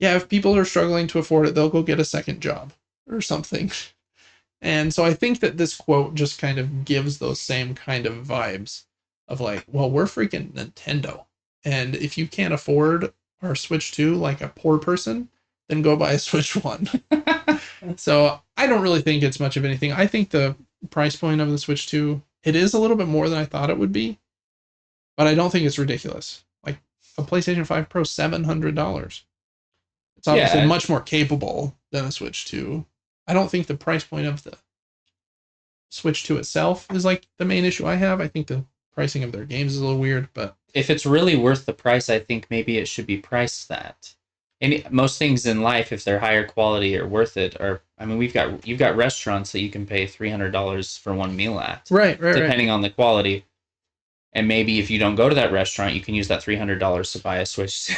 yeah, if people are struggling to afford it, they'll go get a second job or something. And so I think that this quote just kind of gives those same kind of vibes of like, well, we're freaking Nintendo. And if you can't afford our Switch 2 like a poor person, then go buy a Switch 1. So I don't really think it's much of anything. I think the price point of the Switch 2, it is a little bit more than I thought it would be, but I don't think it's ridiculous. Like a PlayStation 5 Pro, $700. It's obviously much more capable than a Switch 2. I don't think the price point of the Switch 2 itself is like the main issue I have. I think the pricing of their games is a little weird, but if it's really worth the price, I think maybe it should be priced that. Most things in life, if they're higher quality, are worth it. Or I mean, you've got restaurants that you can pay $300 for one meal at, right, depending on the quality. And maybe if you don't go to that restaurant, you can use that $300 to buy a Switch.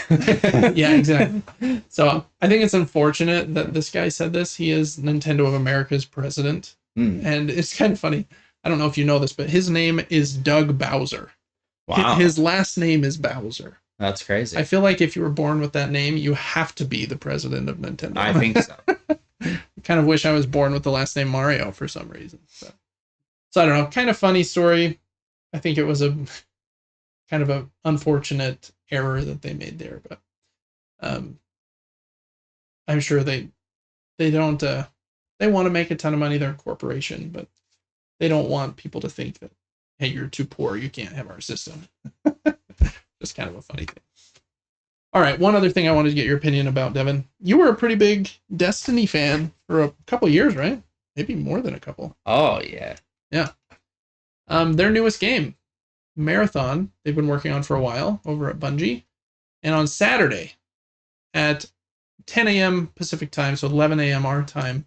Yeah, exactly. So I think it's unfortunate that this guy said this. He is Nintendo of America's president. And it's kind of funny. I don't know if you know this, but his name is Doug Bowser. Wow. His last name is Bowser. That's crazy. I feel like if you were born with that name, you have to be the president of Nintendo. I think so. I kind of wish I was born with the last name Mario for some reason. So I don't know. Kind of funny story. I think it was a kind of an unfortunate error that they made there, but I'm sure they don't they want to make a ton of money. They're a corporation, but they don't want people to think that, hey, you're too poor, you can't have our system. Just kind of a funny thing. All right, one other thing I wanted to get your opinion about, Devin. You were a pretty big Destiny fan for a couple years, right? Maybe more than a couple. Oh, yeah. Yeah. Their newest game, Marathon, they've been working on for a while over at Bungie. And on Saturday at 10 a.m. Pacific time, so 11 a.m. our time,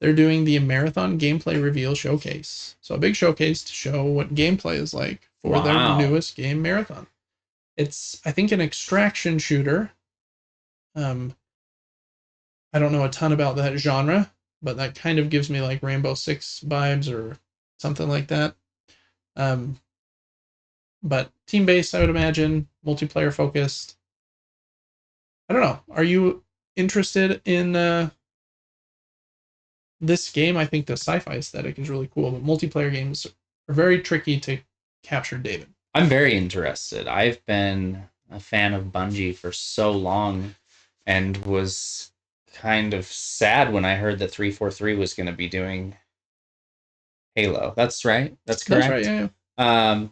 they're doing the Marathon gameplay reveal showcase. So a big showcase to show what gameplay is like for their newest game, Marathon. It's, I think, an extraction shooter. I don't know a ton about that genre, but that kind of gives me like Rainbow Six vibes or something like that. But team-based, I would imagine, multiplayer focused. I don't know. Are you interested in this game? I think the sci-fi aesthetic is really cool, but multiplayer games are very tricky to capture, David. I'm very interested. I've been a fan of Bungie for so long and was kind of sad when I heard that 343 was going to be doing Halo. That's right. That's correct. That's right, yeah.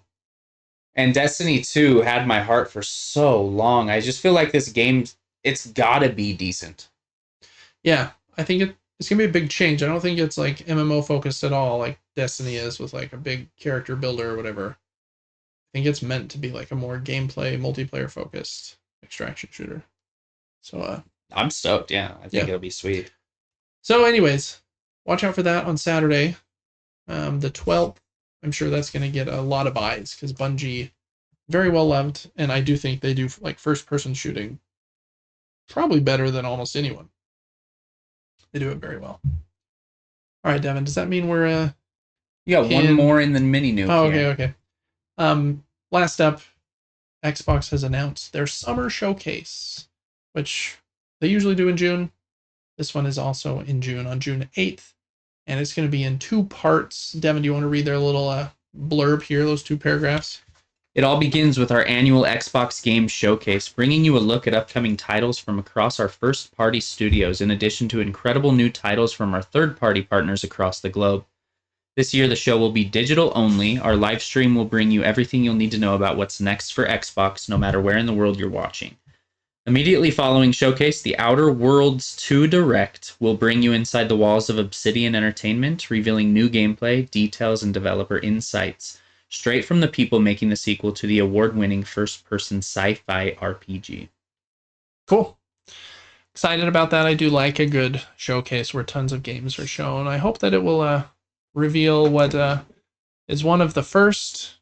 And Destiny 2 had my heart for so long. I just feel like this game, it's got to be decent. Yeah, I think it's going to be a big change. I don't think it's like MMO focused at all like Destiny is with like a big character builder or whatever. I think it's meant to be like a more gameplay, multiplayer focused extraction shooter. So I'm stoked, yeah. I think it'll be sweet. So anyways, watch out for that on Saturday. The 12th. I'm sure that's going to get a lot of eyes because Bungie, very well loved, and I do think they do like first-person shooting probably better than almost anyone. They do it very well. All right, Devin, does that mean we're you got one more in the Mini-Nuke? Oh, okay. Last up, Xbox has announced their summer showcase, which they usually do in June. This one is also in June, on June 8th. And it's going to be in 2 parts. Devin, do you want to read their little blurb here, those 2 paragraphs? It all begins with our annual Xbox Games Showcase, bringing you a look at upcoming titles from across our first-party studios, in addition to incredible new titles from our third-party partners across the globe. This year, the show will be digital only. Our live stream will bring you everything you'll need to know about what's next for Xbox, no matter where in the world you're watching. Immediately following Showcase, the Outer Worlds 2 Direct will bring you inside the walls of Obsidian Entertainment, revealing new gameplay, details, and developer insights, straight from the people making the sequel to the award-winning first-person sci-fi RPG. Cool. Excited about that. I do like a good showcase where tons of games are shown. I hope that it will reveal what is one of the first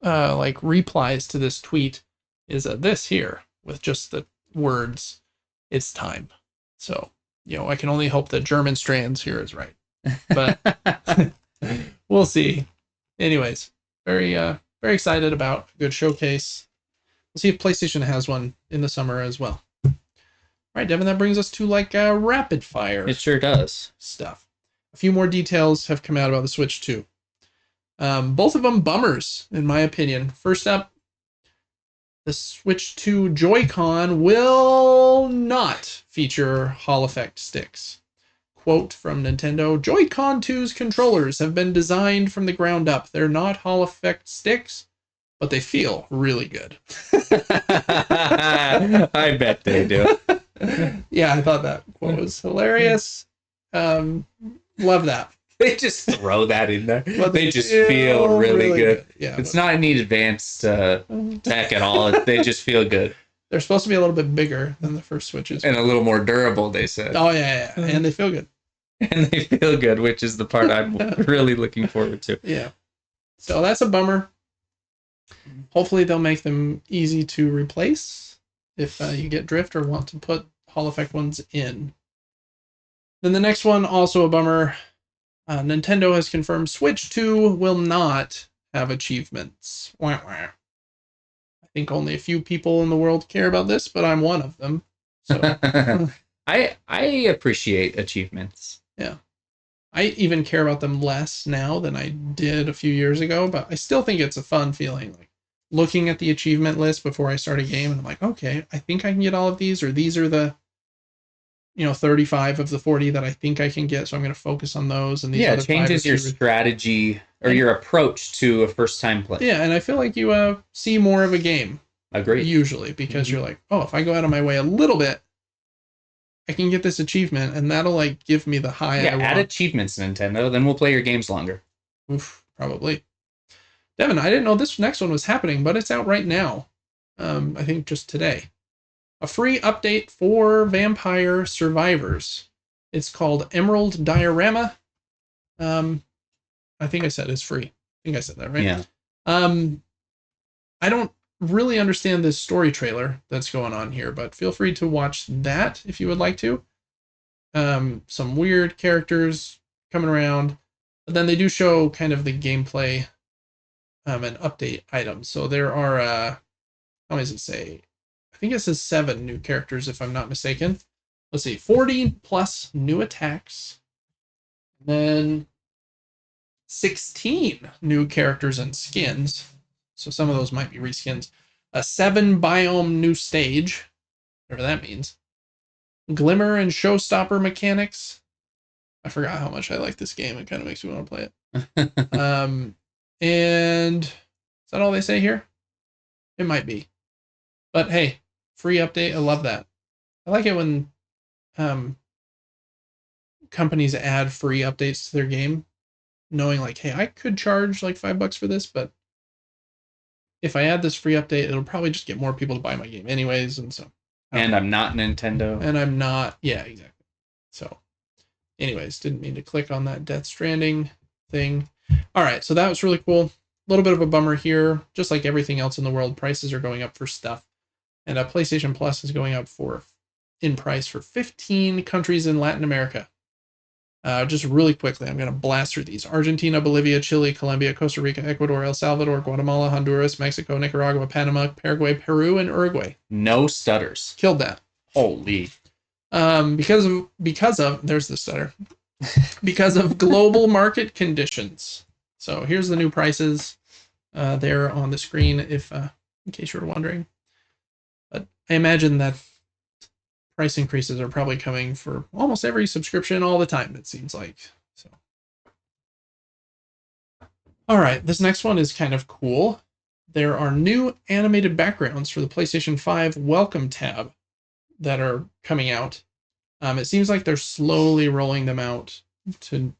like replies to this tweet is this here with just the words "it's time." So I can only hope that German Strands here is right, but we'll see. Anyways, very excited about a good showcase. We'll see if PlayStation has one in the summer as well. All right, Devin, that brings us to like rapid fire. It sure does. Stuff. A few more details have come out about the Switch 2. Both of them bummers, in my opinion. First up, the Switch 2 Joy-Con will not feature Hall effect sticks. Quote from Nintendo, Joy-Con 2's controllers have been designed from the ground up. They're not Hall effect sticks, but they feel really good. I bet they do. Yeah, I thought that quote was hilarious. Love that. They just throw that in there. But they just feel really good. Yeah, it's not any advanced tech at all. They just feel good. They're supposed to be a little bit bigger than the first Switches. And a little more durable, they said. Oh, yeah. And they feel good. And they feel good, which is the part I'm really looking forward to. Yeah. So that's a bummer. Hopefully they'll make them easy to replace if you get drift or want to put Hall effect ones in. Then the next one, also a bummer. Nintendo has confirmed Switch 2 will not have achievements. Wah, wah. I think only a few people in the world care about this, but I'm one of them. So I appreciate achievements. Yeah. I even care about them less now than I did a few years ago, but I still think it's a fun feeling. Like looking at the achievement list before I start a game, and I'm like, okay, I think I can get all of these, or these are the 35 of the 40 that I think I can get, so I'm going to focus on those. And these it other changes your strategy or your approach to a first-time play. Yeah, and I feel like you see more of a game. Agreed. Usually, because you're like, oh, if I go out of my way a little bit, I can get this achievement, and that'll like give me the high. Yeah, add achievements, Nintendo. Then we'll play your games longer. Oof, probably. Devin, I didn't know this next one was happening, but it's out right now. I think just today. A free update for Vampire Survivors. It's called Emerald Diorama. I think I said it's free. I think I said that right. Yeah. I don't really understand this story trailer that's going on here, but feel free to watch that if you would like to. Some weird characters coming around, but then they do show kind of the gameplay and update items. So there are how does it say? I think it says 7 new characters if I'm not mistaken. Let's see, 40 plus new attacks. And then 16 new characters and skins. So some of those might be reskins. A 7 biome new stage, whatever that means. Glimmer and showstopper mechanics. I forgot how much I like this game. It kind of makes me want to play it. And is that all they say here? It might be. But hey, free update. I love that. I like it when companies add free updates to their game, knowing like, hey, I could charge like $5 for this, but if I add this free update, it'll probably just get more people to buy my game anyways. And so, and I'm not Nintendo. And I'm not. Yeah, exactly. So, anyways, didn't mean to click on that Death Stranding thing. All right, so that was really cool. A little bit of a bummer here. Just like everything else in the world, prices are going up for stuff. And PlayStation Plus is going up in price for 15 countries in Latin America. Just really quickly, I'm going to blast through these. Argentina, Bolivia, Chile, Colombia, Costa Rica, Ecuador, El Salvador, Guatemala, Honduras, Mexico, Nicaragua, Panama, Paraguay, Peru, and Uruguay. No stutters. Killed that. Holy. Because of there's the stutter. Because of global market conditions. So here's the new prices. There on the screen, if in case you were wondering. But I imagine that price increases are probably coming for almost every subscription all the time, it seems like. So, all right, this next one is kind of cool. There are new animated backgrounds for the PlayStation 5 Welcome tab that are coming out. It seems like they're slowly rolling them out to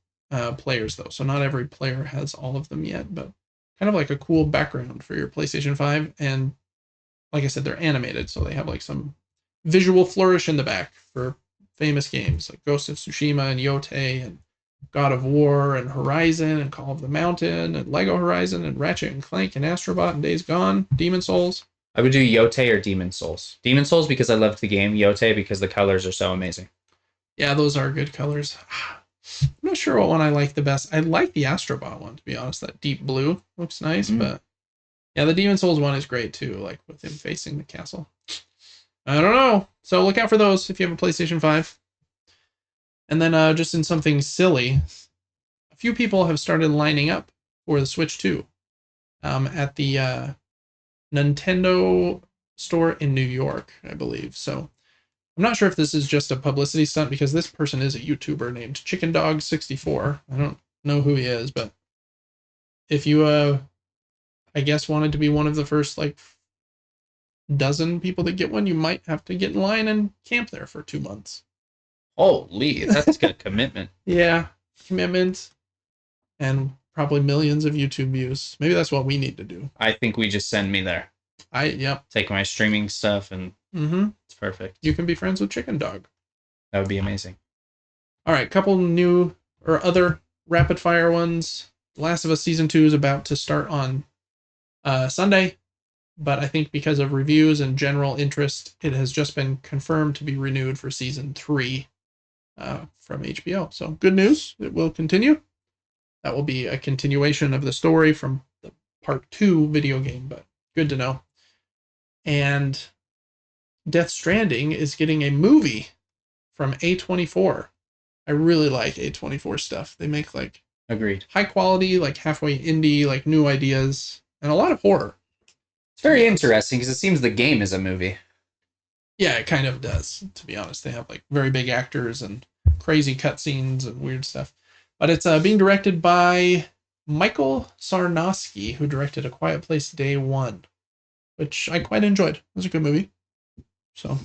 players, though. So not every player has all of them yet, but kind of like a cool background for your PlayStation 5. And like I said, they're animated, so they have like some visual flourish in the back for famous games like Ghost of Tsushima and Yotei and God of War and Horizon and Call of the Mountain and Lego Horizon and Ratchet and Clank and Astrobot and Days Gone, Demon Souls. I would do Yotei or Demon Souls. Demon Souls because I loved the game. Yotei because the colors are so amazing. Yeah, those are good colors. I'm not sure what one I like the best. I like the Astrobot one, to be honest. That deep blue looks nice, but yeah, the Demon Souls one is great too, like with him facing the castle. I don't know. So look out for those if you have a PlayStation 5. And then just in something silly, a few people have started lining up for the Switch 2 at the Nintendo store in New York, I believe. So I'm not sure if this is just a publicity stunt because this person is a YouTuber named Chicken Dog 64. I don't know who he is, but if you, I guess, wanted to be one of the first like dozen people that get one, you might have to get in line and camp there for 2 months. Holy, that's good commitment. Yeah, commitment and probably millions of YouTube views. Maybe that's what we need to do. I think we just send me there. Yep. Take my streaming stuff and it's perfect. You can be friends with Chicken Dog. That would be amazing. All right, couple new or other rapid fire ones. The Last of Us Season 2 is about to start on Sunday, but I think because of reviews and general interest, it has just been confirmed to be renewed for Season 3 from HBO. So good news, it will continue. That will be a continuation of the story from the Part 2 video game, but good to know. And Death Stranding is getting a movie from A24. I really like A24 stuff. They make like agreed high quality, like halfway indie, like new ideas, and a lot of horror. It's very interesting because it seems the game is a movie. Yeah, it kind of does, to be honest. They have like very big actors and crazy cutscenes and weird stuff. But it's being directed by Michael Sarnowski, who directed A Quiet Place Day 1, which I quite enjoyed. It was a good movie. So,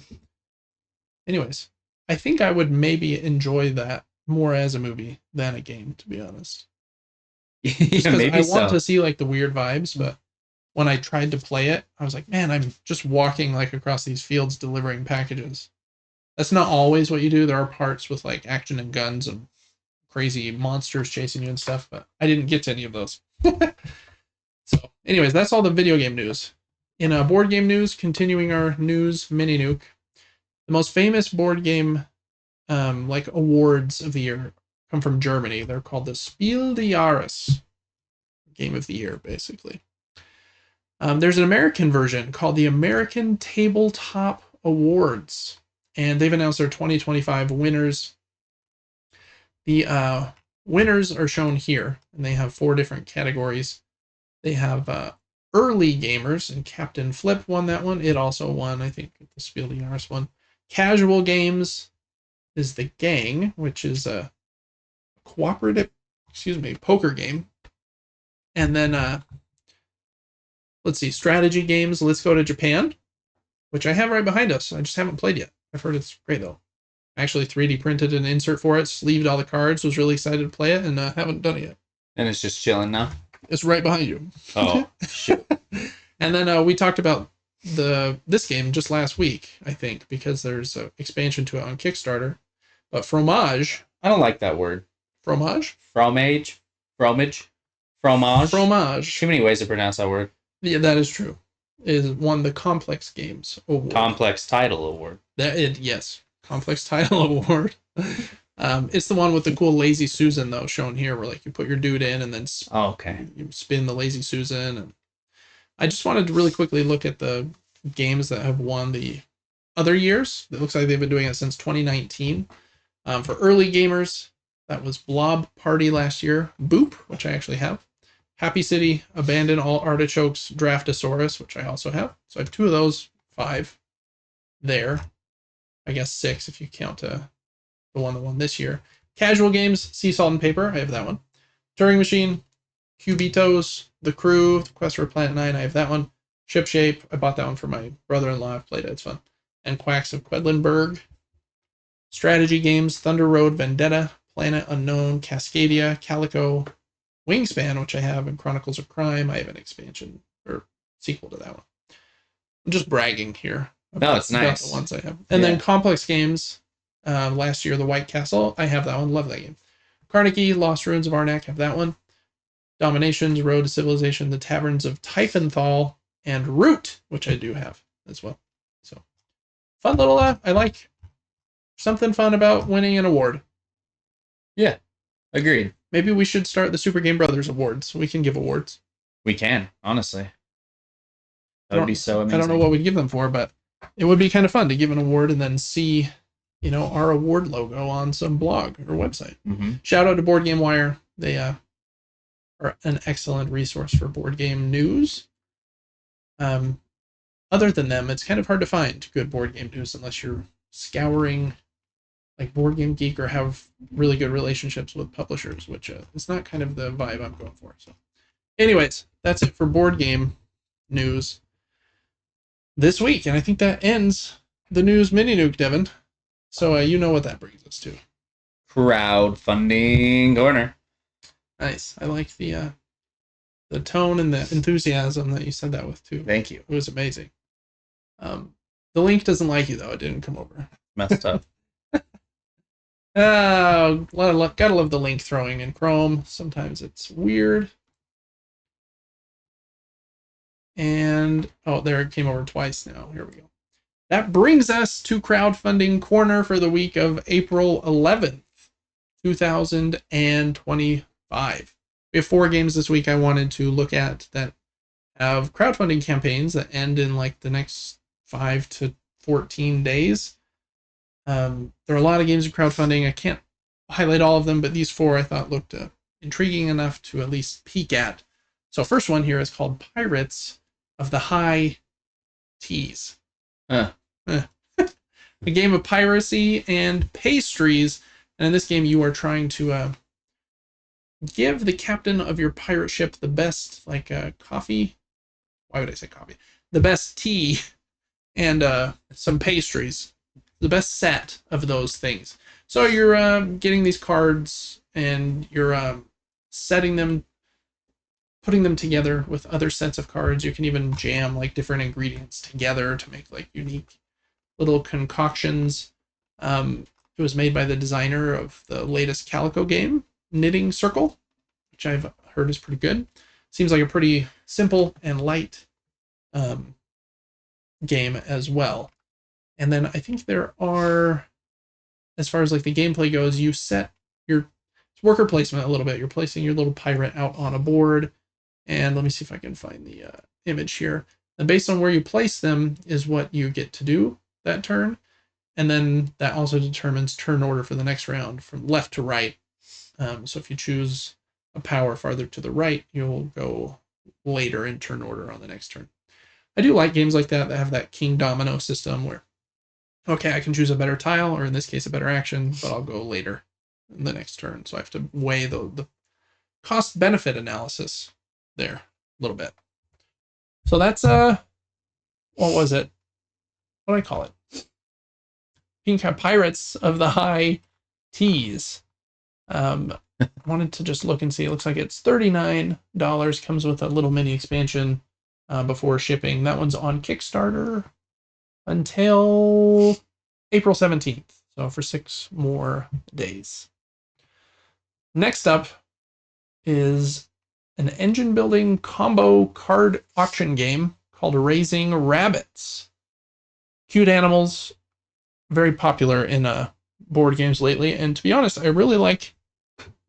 anyways, I think I would maybe enjoy that more as a movie than a game, to be honest. Yeah, maybe I want to see like the weird vibes, but when I tried to play it, I was like, man, I'm just walking like across these fields delivering packages. That's not always what you do. There are parts with like action and guns and crazy monsters chasing you and stuff, but I didn't get to any of those. So, anyways, that's all the video game news. In board game news, continuing our news, Mini-Nuke. The most famous board game like awards of the year come from Germany. They're called the Spiel des Jahres, Game of the Year, basically. There's an American version called the American Tabletop Awards, and they've announced their 2025 winners. The winners are shown here, and they have 4 different categories. They have early gamers, and Captain Flip won that one. It also won, I think, the Spiel des Jahres one. Casual games is the Gang, which is a cooperative, poker game. And then, let's see, strategy games, Let's Go to Japan, which I have right behind us. I just haven't played yet. I've heard it's great, though. I actually 3D printed an insert for it, sleeved all the cards, was really excited to play it, and haven't done it yet. And it's just chilling now? It's right behind you. Oh, shit. And then we talked about this game just last week, I think, because there's an expansion to it on Kickstarter. But Fromage. I don't like that word. Fromage? Fromage? Fromage? Fromage? Fromage. Too many ways to pronounce that word. Yeah, that is true. It won the Complex Games Award. Complex Title Award. Yes. Complex Title Award. It's the one with the cool Lazy Susan, though, shown here, where like you put your dude in and then you spin the Lazy Susan. And I just wanted to really quickly look at the games that have won the other years. It looks like they've been doing it since 2019. For early gamers, that was Blob Party last year, Boop, which I actually have, Happy City, Abandon All Artichokes, Draftosaurus, which I also have. So I have 2 of those, 5 there. I guess 6 if you count the one that won this year. Casual games, Sea Salt and Paper, I have that one. Turing Machine, Cubitos, The Crew, Quest for Planet 9, I have that one. Shipshape, I bought that one for my brother-in-law, I've played it, it's fun. And Quacks of Quedlinburg. Strategy games, Thunder Road, Vendetta, Planet Unknown, Cascadia, Calico, Wingspan, which I have, and Chronicles of Crime. I have an expansion or sequel to that one. I'm just bragging here. No, it's about nice. the ones I have. And then Yeah. Complex Games, last year, the White Castle. I have that one. Love that game. Carnegie, Lost Ruins of Arnak. Have that one. Dominations, Road to Civilization, The Taverns of Tiefenthal, and Root, which I do have as well. So fun little. I like something fun about winning an award. Yeah. Agreed. Maybe we should start the Super Game Brothers Awards. We can give awards. We can, honestly. That would be so amazing. I don't know what we'd give them for, but it would be kind of fun to give an award and then see, our award logo on some blog or website. Mm-hmm. Shout out to Board Game Wire. They are an excellent resource for board game news. Other than them, it's kind of hard to find good board game news unless you're scouring like Board Game Geek or have really good relationships with publishers, which is not kind of the vibe I'm going for. So, anyways, that's it for board game news this week, and I think that ends the news Mini-Nuke, Devin. So you know what that brings us to. Crowdfunding Corner. Nice. I like the tone and the enthusiasm that you said that with too. Thank you. It was amazing. The link doesn't like you though. It didn't come over. Messed up. Gotta love the link throwing in Chrome. Sometimes it's weird. And there it came over twice now. Here we go. That brings us to Crowdfunding Corner for the week of April 11th, 2025. We have 4 games this week I wanted to look at that have crowdfunding campaigns that end in like the next 5 to 14 days. There are a lot of games of crowdfunding. I can't highlight all of them, but these 4 I thought looked intriguing enough to at least peek at. So first one here is called Pirates of the High Teas. A game of piracy and pastries. And in this game, you are trying to give the captain of your pirate ship the best, coffee. Why would I say coffee? The best tea and some pastries. The best set of those things. So you're getting these cards and you're setting them, putting them together with other sets of cards. You can even jam like different ingredients together to make like unique little concoctions. It was made by the designer of the latest Calico game, Knitting Circle, which I've heard is pretty good. Seems like a pretty simple and light game as well. And then I think there are, as far as like the gameplay goes, you set your worker placement a little bit. You're placing your little pirate out on a board. And let me see if I can find the image here. And based on where you place them is what you get to do that turn. And then that also determines turn order for the next round from left to right. So if you choose a power farther to the right, you'll go later in turn order on the next turn. I do like games like that have that king domino system where, okay, I can choose a better tile, or in this case, a better action, but I'll go later in the next turn. So I have to weigh the cost-benefit analysis there a little bit. So that's, what was it? What do I call it? Pink Pirates of the High Teas. I wanted to just look and see. It looks like it's $39. Comes with a little mini expansion before shipping. That one's on Kickstarter until April 17th. So for 6 more days. Next up is an engine building combo card auction game called Raising Rabbits. Cute animals, very popular in board games lately. And to be honest, I really like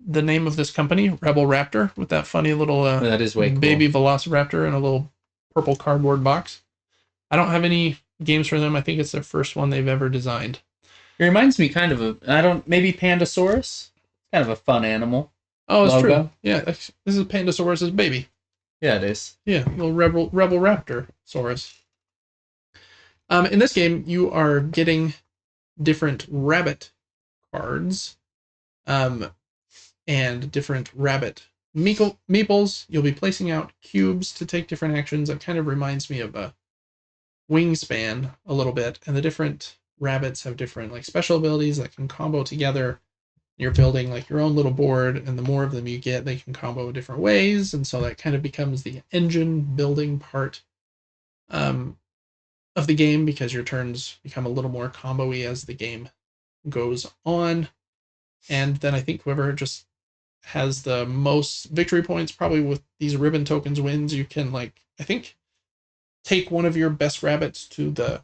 the name of this company, Rebel Raptor, with that funny little that is way cool. Baby Velociraptor in a little purple cardboard box. I don't have any games for them. I think it's their first one they've ever designed. It reminds me kind of maybe Pandasaurus. Kind of a fun animal. Oh, it's true. Yeah, this is Pandasaurus's baby. Yeah, it is. Yeah, little Rebel Raptor Saurus. In this game, you are getting different rabbit cards, and different rabbit meeples. You'll be placing out cubes to take different actions. It kind of reminds me of a Wingspan a little bit, and the different rabbits have different like special abilities that can combo together. You're building like your own little board, and the more of them you get, they can combo different ways, and so that kind of becomes the engine building part. of the game because your turns become a little more combo-y as the game goes on. And then I think whoever just has the most victory points, probably with these ribbon tokens, wins. You can, like, I think, take one of your best rabbits to the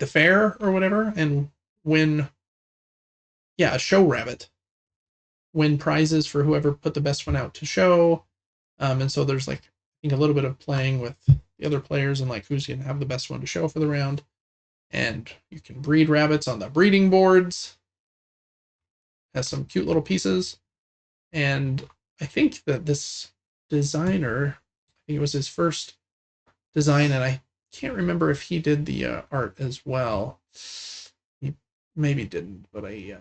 fair or whatever and win, yeah, a show rabbit. Win prizes for whoever put the best one out to show. And so there's, like, I think a little bit of playing with the other players and like who's going to have the best one to show for the round. And you can breed rabbits on the breeding boards. Has some cute little pieces. And I think that this designer, I think it was his first design, and I can't remember if he did the art as well. He maybe didn't, but I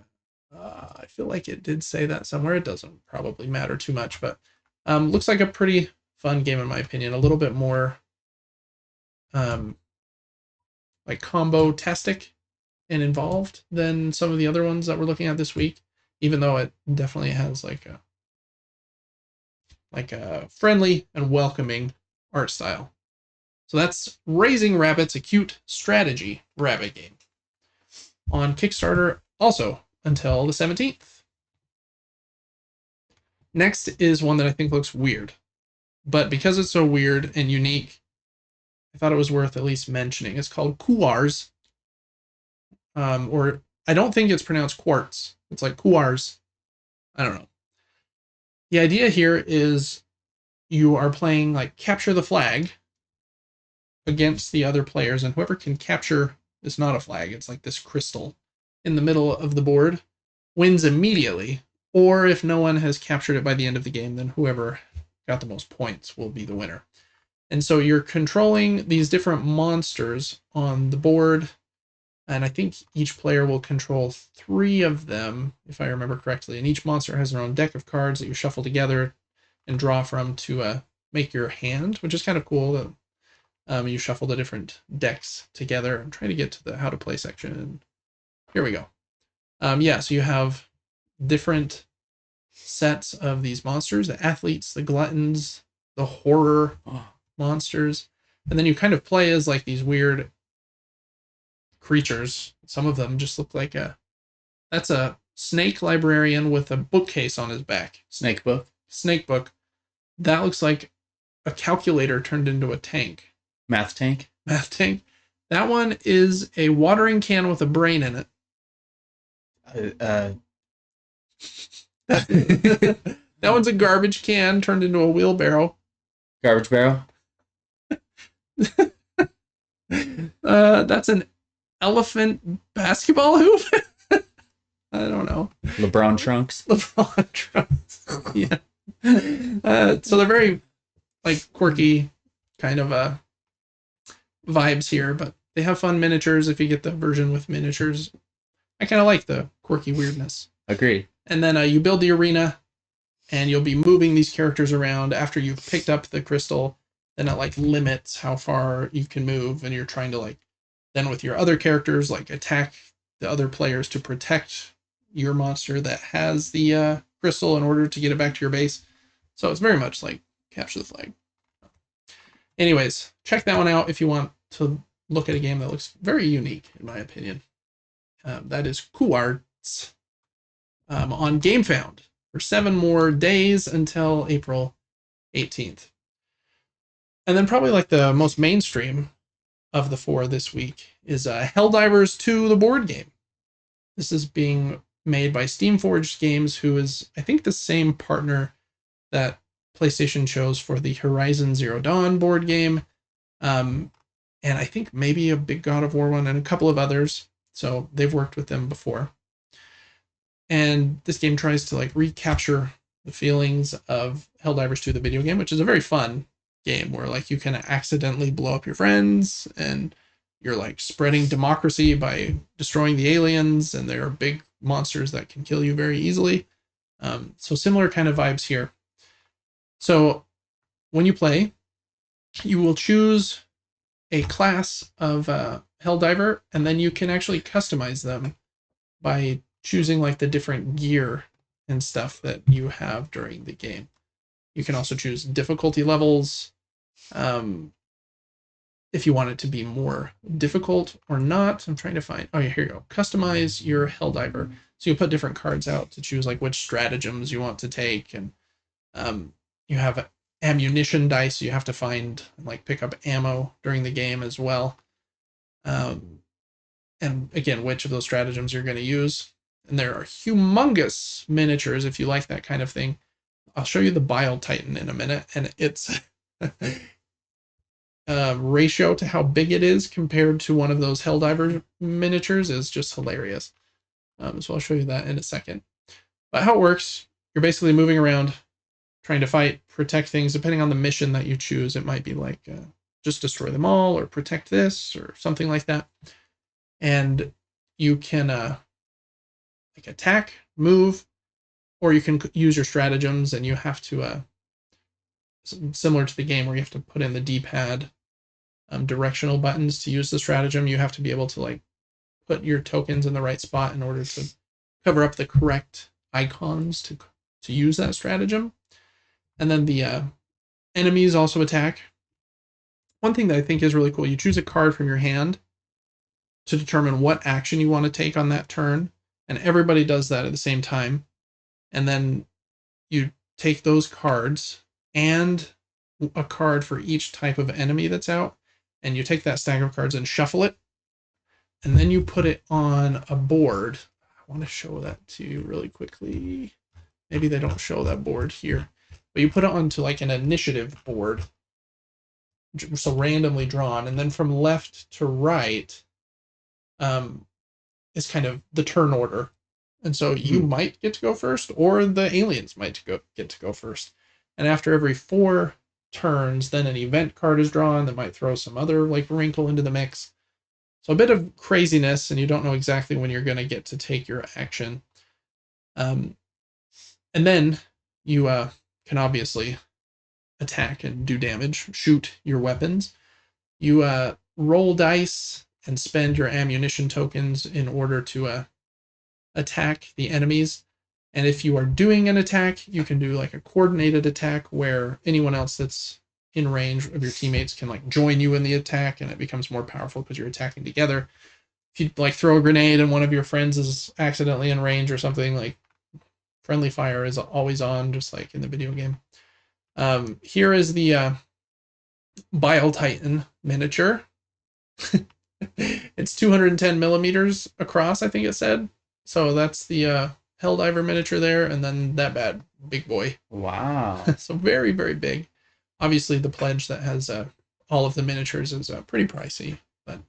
feel like it did say that somewhere. It doesn't probably matter too much, but looks like a pretty fun game in my opinion. A little bit more like combo-tastic and involved than some of the other ones that we're looking at this week, even though it definitely has like a friendly and welcoming art style. So that's Raising Rabbits, a cute strategy rabbit game. On Kickstarter also until the 17th. Next is one that I think looks weird. But because it's so weird and unique, I thought it was worth at least mentioning. It's called Kuars. Or I don't think it's pronounced quartz. It's like Kuars. I don't know. The idea here is you are playing like capture the flag against the other players, and whoever can capture, it's not a flag, it's like this crystal in the middle of the board, wins immediately. Or if no one has captured it by the end of the game, then whoever got the most points will be the winner. And so you're controlling these different monsters on the board, and I think each player will control 3 of them, if I remember correctly. And each monster has their own deck of cards that you shuffle together and draw from to make your hand, which is kind of cool. That you shuffle the different decks together. I'm trying to get to the how to play section. Here we go. Yeah, so you have different sets of these monsters: the athletes, the gluttons, the horror monsters, and then you kind of play as like these weird creatures. Some of them just look like that's a snake librarian with a bookcase on his back. Snake book. That looks like a calculator turned into a tank. Math tank. That one is a watering can with a brain in it. That one's a garbage can turned into a wheelbarrow. Garbage barrel. That's an elephant basketball hoop. I don't know. LeBron trunks. Yeah. So they're very like quirky kind of vibes here, but they have fun miniatures if you get the version with miniatures. I kind of like the quirky weirdness. Agreed. And then you build the arena, and you'll be moving these characters around after you've picked up the crystal. Then it like limits how far you can move, and you're trying to like then with your other characters like attack the other players to protect your monster that has the crystal in order to get it back to your base. So it's very much like capture the flag. Anyways, check that one out if you want to look at a game that looks very unique, in my opinion. That is Kuarts on GameFound for 7 more days until April 18th. And then probably like the most mainstream of the 4 this week is Helldivers 2, the board game. This is being made by Steamforged Games, who is, I think, the same partner that PlayStation chose for the Horizon Zero Dawn board game. And I think maybe a big God of War one and a couple of others. So they've worked with them before. And this game tries to like recapture the feelings of Helldivers 2, the video game, which is a very fun game where like you can accidentally blow up your friends and you're like spreading democracy by destroying the aliens, and there are big monsters that can kill you very easily. So similar kind of vibes here. So when you play, you will choose a class of Helldiver, and then you can actually customize them by choosing like the different gear and stuff that you have during the game. You can also choose difficulty levels. if you want it to be more difficult or not. I'm trying to find, oh yeah, here you go. Customize your Helldiver. So you put different cards out to choose like which stratagems you want to take. And you have ammunition dice. So you have to find, like, pick up ammo during the game as well. And again, which of those stratagems you're going to use. And there are humongous miniatures if you like that kind of thing. I'll show you the Bile Titan in a minute, and it's ratio to how big it is compared to one of those Helldiver miniatures is just hilarious. So I'll show you that in a second. But how it works, you're basically moving around, trying to fight, protect things, depending on the mission that you choose. It might be like just destroy them all, or protect this, or something like that. And you can like attack, move, or you can use your stratagems, and you have to similar to the game where you have to put in the D-pad directional buttons to use the stratagem. You have to be able to like put your tokens in the right spot in order to cover up the correct icons to use that stratagem. And then the enemies also attack. One thing that I think is really cool, you choose a card from your hand to determine what action you want to take on that turn, and everybody does that at the same time. And then you take those cards and a card for each type of enemy that's out, and you take that stack of cards and shuffle it, and then you put it on a board. I want to show that to you really quickly. Maybe they don't show that board here, but you put it onto like an initiative board, so randomly drawn, and then from left to right is kind of the turn order. And so you might get to go first, or the aliens might get to go first. And after every 4 turns, then an event card is drawn that might throw some other like wrinkle into the mix. So a bit of craziness, and you don't know exactly when you're going to get to take your action. And then you can obviously attack and do damage, shoot your weapons. You roll dice and spend your ammunition tokens in order to attack the enemies. And if you are doing an attack, you can do like a coordinated attack where anyone else that's in range of your teammates can like join you in the attack, and it becomes more powerful because you're attacking together. If you like throw a grenade and one of your friends is accidentally in range or something, like friendly fire is always on, just like in the video game. Here is the Bile Titan miniature. It's 210 millimeters across, I think it said. So that's the Helldiver miniature there, and then that bad big boy. Wow. So very, very big. Obviously, the pledge that has all of the miniatures is pretty pricey, but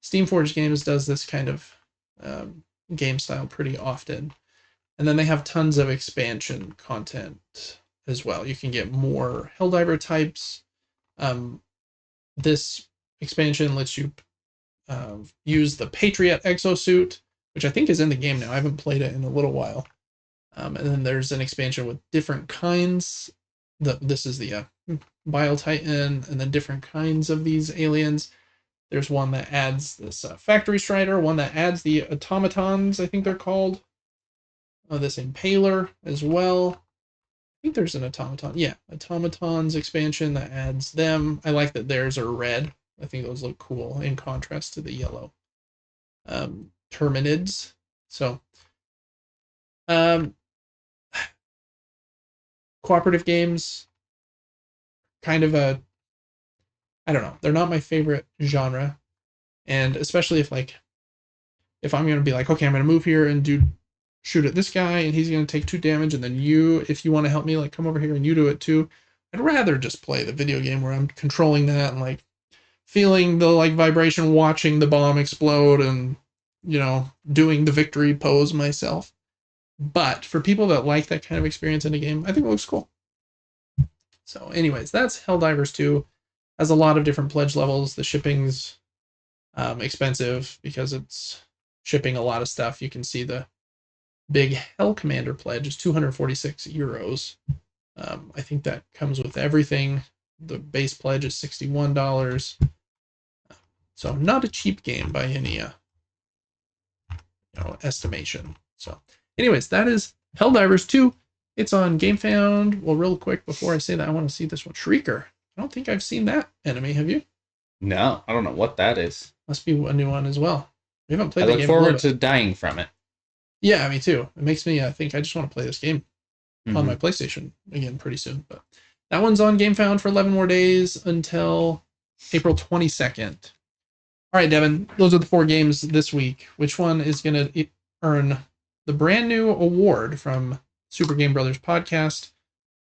Steamforged Games does this kind of game style pretty often. And then they have tons of expansion content as well. You can get more Helldiver types. This expansion lets you use the Patriot exosuit, which I think is in the game now. I haven't played it in a little while. And then there's an expansion with different kinds. This is the Bile Titan, and then different kinds of these aliens. There's one that adds this Factory Strider, one that adds the automatons, I think they're called. This Impaler as well. I think there's an automaton. Yeah, automatons expansion that adds them. I like that theirs are red. I think those look cool in contrast to the yellow Terminids. So, cooperative games, kind of I don't know. They're not my favorite genre. And especially if I'm going to be like, okay, I'm going to move here and shoot at this guy, and he's going to take 2 damage, and then if you want to help me, like, come over here and you do it too. I'd rather just play the video game where I'm controlling that and like feeling the like vibration, watching the bomb explode, and doing the victory pose myself. But for people that like that kind of experience in a game, I think it looks cool. So anyways, that's Helldivers 2. Has a lot of different pledge levels. The shipping's expensive because it's shipping a lot of stuff. You can see the big Hell Commander pledge is 246 euros. I think that comes with everything. The base pledge is $61. So not a cheap game by any estimation. So anyways, that is Helldivers 2. It's on GameFound. Well, real quick before I say that, I want to see this one. Shrieker. I don't think I've seen that enemy. Have you? No, I don't know what that is. Must be a new one as well. We haven't played I the look game forward to dying from it. Yeah, me too. It makes me think I just want to play this game on my Mm-hmm. PlayStation again pretty soon. But that one's on GameFound for 11 more days until April 22nd. All right, Devin, those are the 4 games this week. Which one is going to earn the brand new award from Super Game Brothers podcast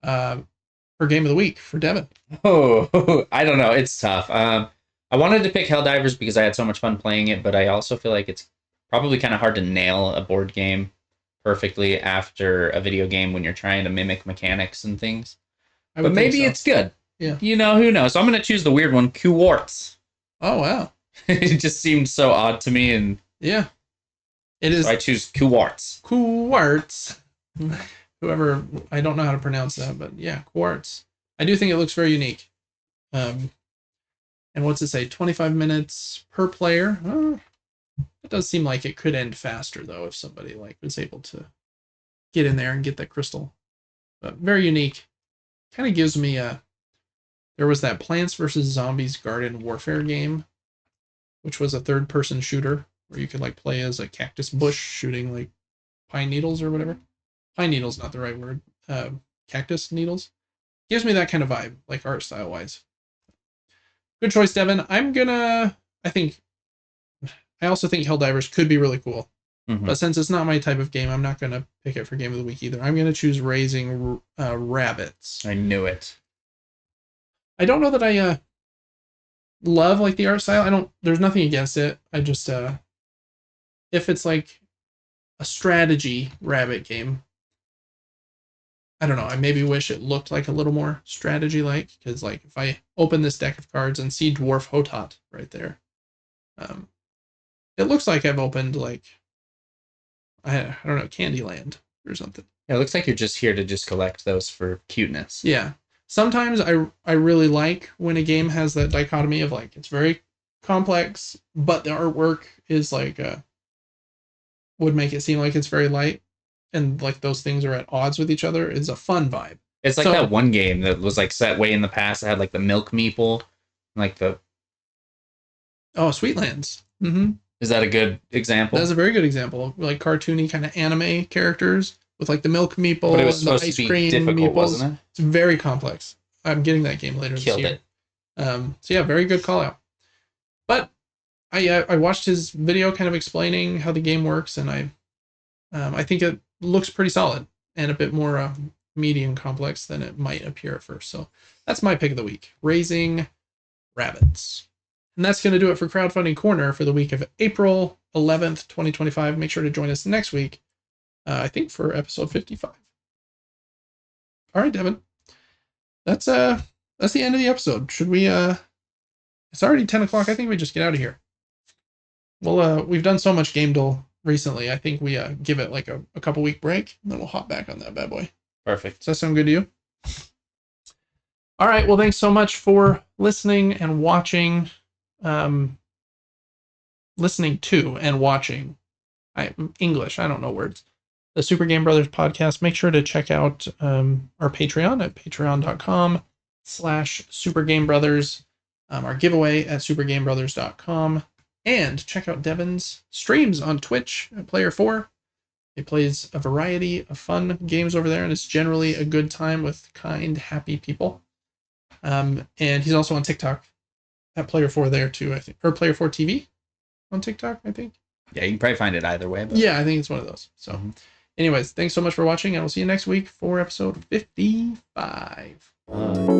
for Game of the Week for Devin? Oh, I don't know. It's tough. I wanted to pick Helldivers because I had so much fun playing it, but I also feel like it's probably kind of hard to nail a board game perfectly after a video game when you're trying to mimic mechanics and things. But maybe it's good. Yeah. You know, who knows? So I'm going to choose the weird one, Quartz. Oh, wow. It just seemed so odd to me. And yeah, it is. So I choose Quartz. Quartz. Whoever, I don't know how to pronounce that, but yeah, Quartz. I do think it looks very unique. And what's it say? 25 minutes per player. It does seem like it could end faster though if somebody like was able to get in there and get that crystal. But very unique. Kind of gives me a. There was that Plants vs Zombies Garden Warfare game, which was a third-person shooter where you could like play as a cactus bush shooting like pine needles or whatever. Pine needles, not the right word. Cactus needles. Gives me that kind of vibe, like art style wise. Good choice, Devin. I also think Helldivers could be really cool. Mm-hmm. But since it's not my type of game, I'm not going to pick it for Game of the Week either. I'm going to choose Raising Rabbits. I knew it. I don't know that I love like the art style. There's nothing against it. I just if it's like a strategy rabbit game, I don't know. I maybe wish it looked like a little more strategy like, because like if I open this deck of cards and see Dwarf Hotot right there, it looks like I've opened like I don't know, Candyland or something. Yeah, it looks like you're just here to just collect those for cuteness. Yeah. Sometimes I really like when a game has that dichotomy of like it's very complex, but the artwork is like would make it seem like it's very light, and like those things are at odds with each other. Is a fun vibe. It's like that one game that was like set way in the past that had like the milk meeple, like the Sweetlands. Mm-hmm. Is that a good example? That's a very good example. Like cartoony kind of anime characters with like the milk meeple but it was and the supposed ice to be cream difficult, meeples. Wasn't it? It's very complex. I'm getting that game later Killed this year. It. So yeah, very good call out. But I watched his video kind of explaining how the game works, and I think it looks pretty solid and a bit more medium complex than it might appear at first. So that's my pick of the week, Raising Rabbits. And that's going to do it for Crowdfunding Corner for the week of April 11th, 2025. Make sure to join us next week, I think for episode 55. All right, Devin. That's the end of the episode. Should we it's already 10 o'clock. I think we just get out of here. Well, we've done so much Game Duel recently. I think we give it like a couple week break, and then we'll hop back on that bad boy. Perfect. Does that sound good to you? All right. Well, thanks so much for listening and watching. Listening to and watching. English. I don't know words. The Super Game Brothers podcast. Make sure to check out our Patreon at patreon.com/supergamebrothers. Our giveaway at supergamebrothers.com. And check out Devin's streams on Twitch at Player4. He plays a variety of fun games over there, and it's generally a good time with kind, happy people. And he's also on TikTok at Player4 there too, I think. Or Player4 TV on TikTok, I think. Yeah, you can probably find it either way. But... yeah, I think it's one of those. So, anyways, thanks so much for watching, and we'll see you next week for episode 55. Bye.